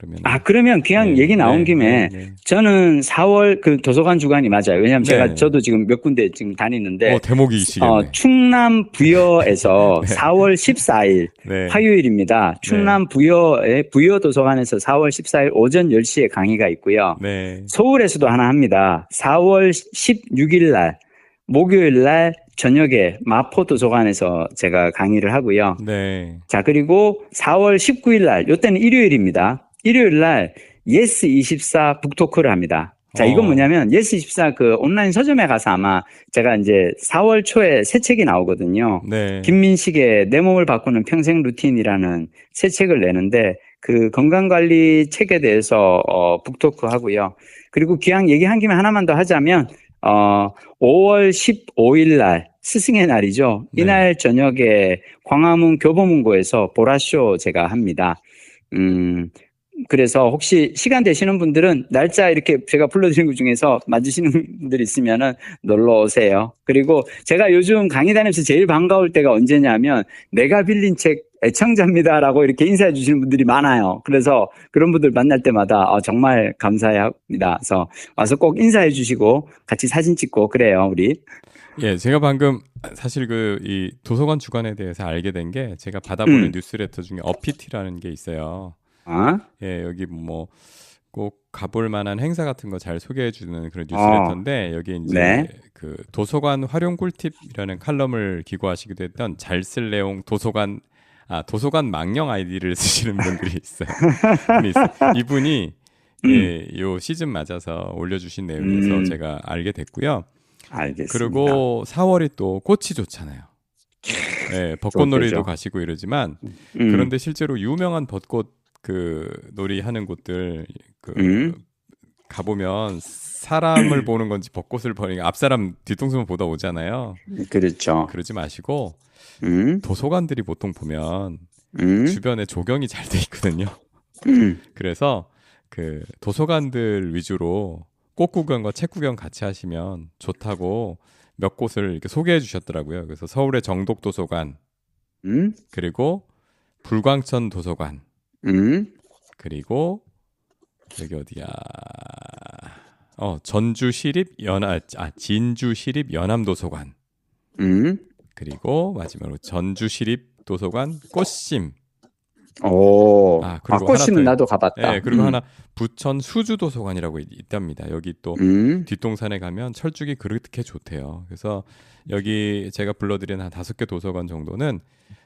그러면 그냥 얘기 나온 김에 저는 4월 그 도서관 주간이 맞아요. 왜냐하면 저도 지금 몇 군데 지금 다니는데 대목이시겠네. 충남 부여에서 4월 14일 화요일입니다. 충남 부여의 부여 도서관에서 4월 14일 오전 10시에 강의가 있고요. 서울에서도 하나 합니다. 4월 16일 날 목요일 날 저녁에 마포도서관에서 제가 강의를 하고요. 자, 그리고 4월 19일 날, 요때는 일요일입니다. 일요일 날 예스24 북토크를 합니다. 자, 이건 뭐냐면 예스24 그 온라인 서점에 가서 아마 제가 이제 4월 초에 새 책이 나오거든요. 김민식의 내 몸을 바꾸는 평생 루틴이라는 새 책을 내는데 그 건강관리 책에 대해서 북토크 하고요. 그리고 기왕 얘기한 김에 하나만 더 하자면 5월 15일 날 스승의 날이죠. 이날 저녁에 광화문 교보문고에서 보라쇼 제가 합니다. 그래서 혹시 시간 되시는 분들은 날짜 이렇게 제가 불러드린 것 중에서 맞으시는 분들 있으면은 놀러 오세요. 그리고 제가 요즘 강의 다니면서 제일 반가울 때가 언제냐면 내가 빌린 책 애청자입니다라고 이렇게 인사해 주시는 분들이 많아요. 그래서 그런 분들 만날 때마다 정말 감사합니다. 그래서 와서 꼭 인사해 주시고 같이 사진 찍고 그래요, 우리. 예, 제가 방금 사실 이 도서관 주간에 대해서 알게 된 게 제가 받아보는 뉴스레터 중에 어피티라는 게 있어요. 예, 여기 뭐 꼭 가볼 만한 행사 같은 거 잘 소개해 주는 그런 뉴스레터인데 여기 이제 그 도서관 활용 꿀팁이라는 칼럼을 기고하시기도 했던 잘 쓸 내용 도서관 망령 아이디를 쓰시는 분들이 있어요. 이분이 요 시즌 맞아서 올려주신 내용에서 제가 알게 됐고요. 알겠습니다. 그리고 4월이 또 꽃이 좋잖아요. 벚꽃놀이도 가시고 이러지만 그런데 실제로 유명한 벚꽃 그 놀이 하는 곳들 가보면 사람을 보는 건지 벚꽃을 보니까 앞사람 뒤통수만 보다 오잖아요. 그렇죠. 그러지 마시고 도서관들이 보통 보면 주변에 조경이 잘 돼 있거든요. 그래서 그 도서관들 위주로 꽃 구경과 책 구경 같이 하시면 좋다고 몇 곳을 이렇게 소개해 주셨더라고요. 그래서 서울의 정독도서관, 그리고 불광천 도서관, 그리고 여기 어디야? 진주시립 연암도서관. 그리고 마지막으로 전주시립도서관 꽃심. 오, 그리고 꽃심은 나도 가봤다. 네, 그리고 하나 부천 수주도서관이라고 있답니다. 여기 또 뒷동산에 가면 철쭉이 그렇게 좋대요. 그래서 여기 제가 불러드린 한 5개 도서관 정도는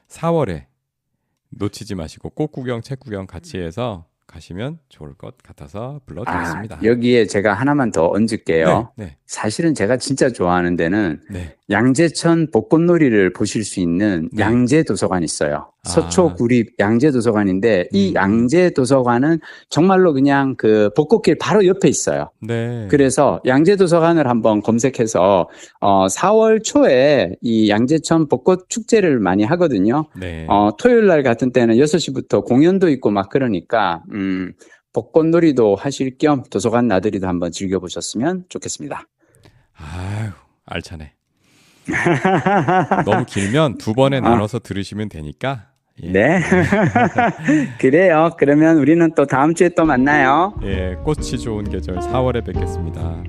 4월에 놓치지 마시고 꽃 구경, 책 구경 같이 해서 가시면 좋을 것 같아서 불러드렸습니다. 여기에 제가 하나만 더 얹을게요. 네. 사실은 제가 진짜 좋아하는 데는 네. 양재천 벚꽃놀이를 보실 수 있는 네. 양재도서관이 있어요. 서초구립 양재도서관인데 이 양재도서관은 정말로 그냥 그 벚꽃길 바로 옆에 있어요. 네. 그래서 양재도서관을 한번 검색해서 4월 초에 이 양재천 벚꽃 축제를 많이 하거든요. 네. 토요일 날 같은 때는 6시부터 공연도 있고 막 그러니까 벚꽃놀이도 하실 겸 도서관 나들이도 한번 즐겨보셨으면 좋겠습니다. 아유, 알차네. 너무 길면 2번에 나눠서 들으시면 되니까. 예. 네. 그래요. 그러면 우리는 또 다음 주에 또 만나요. 예, 꽃이 좋은 계절 4월에 뵙겠습니다.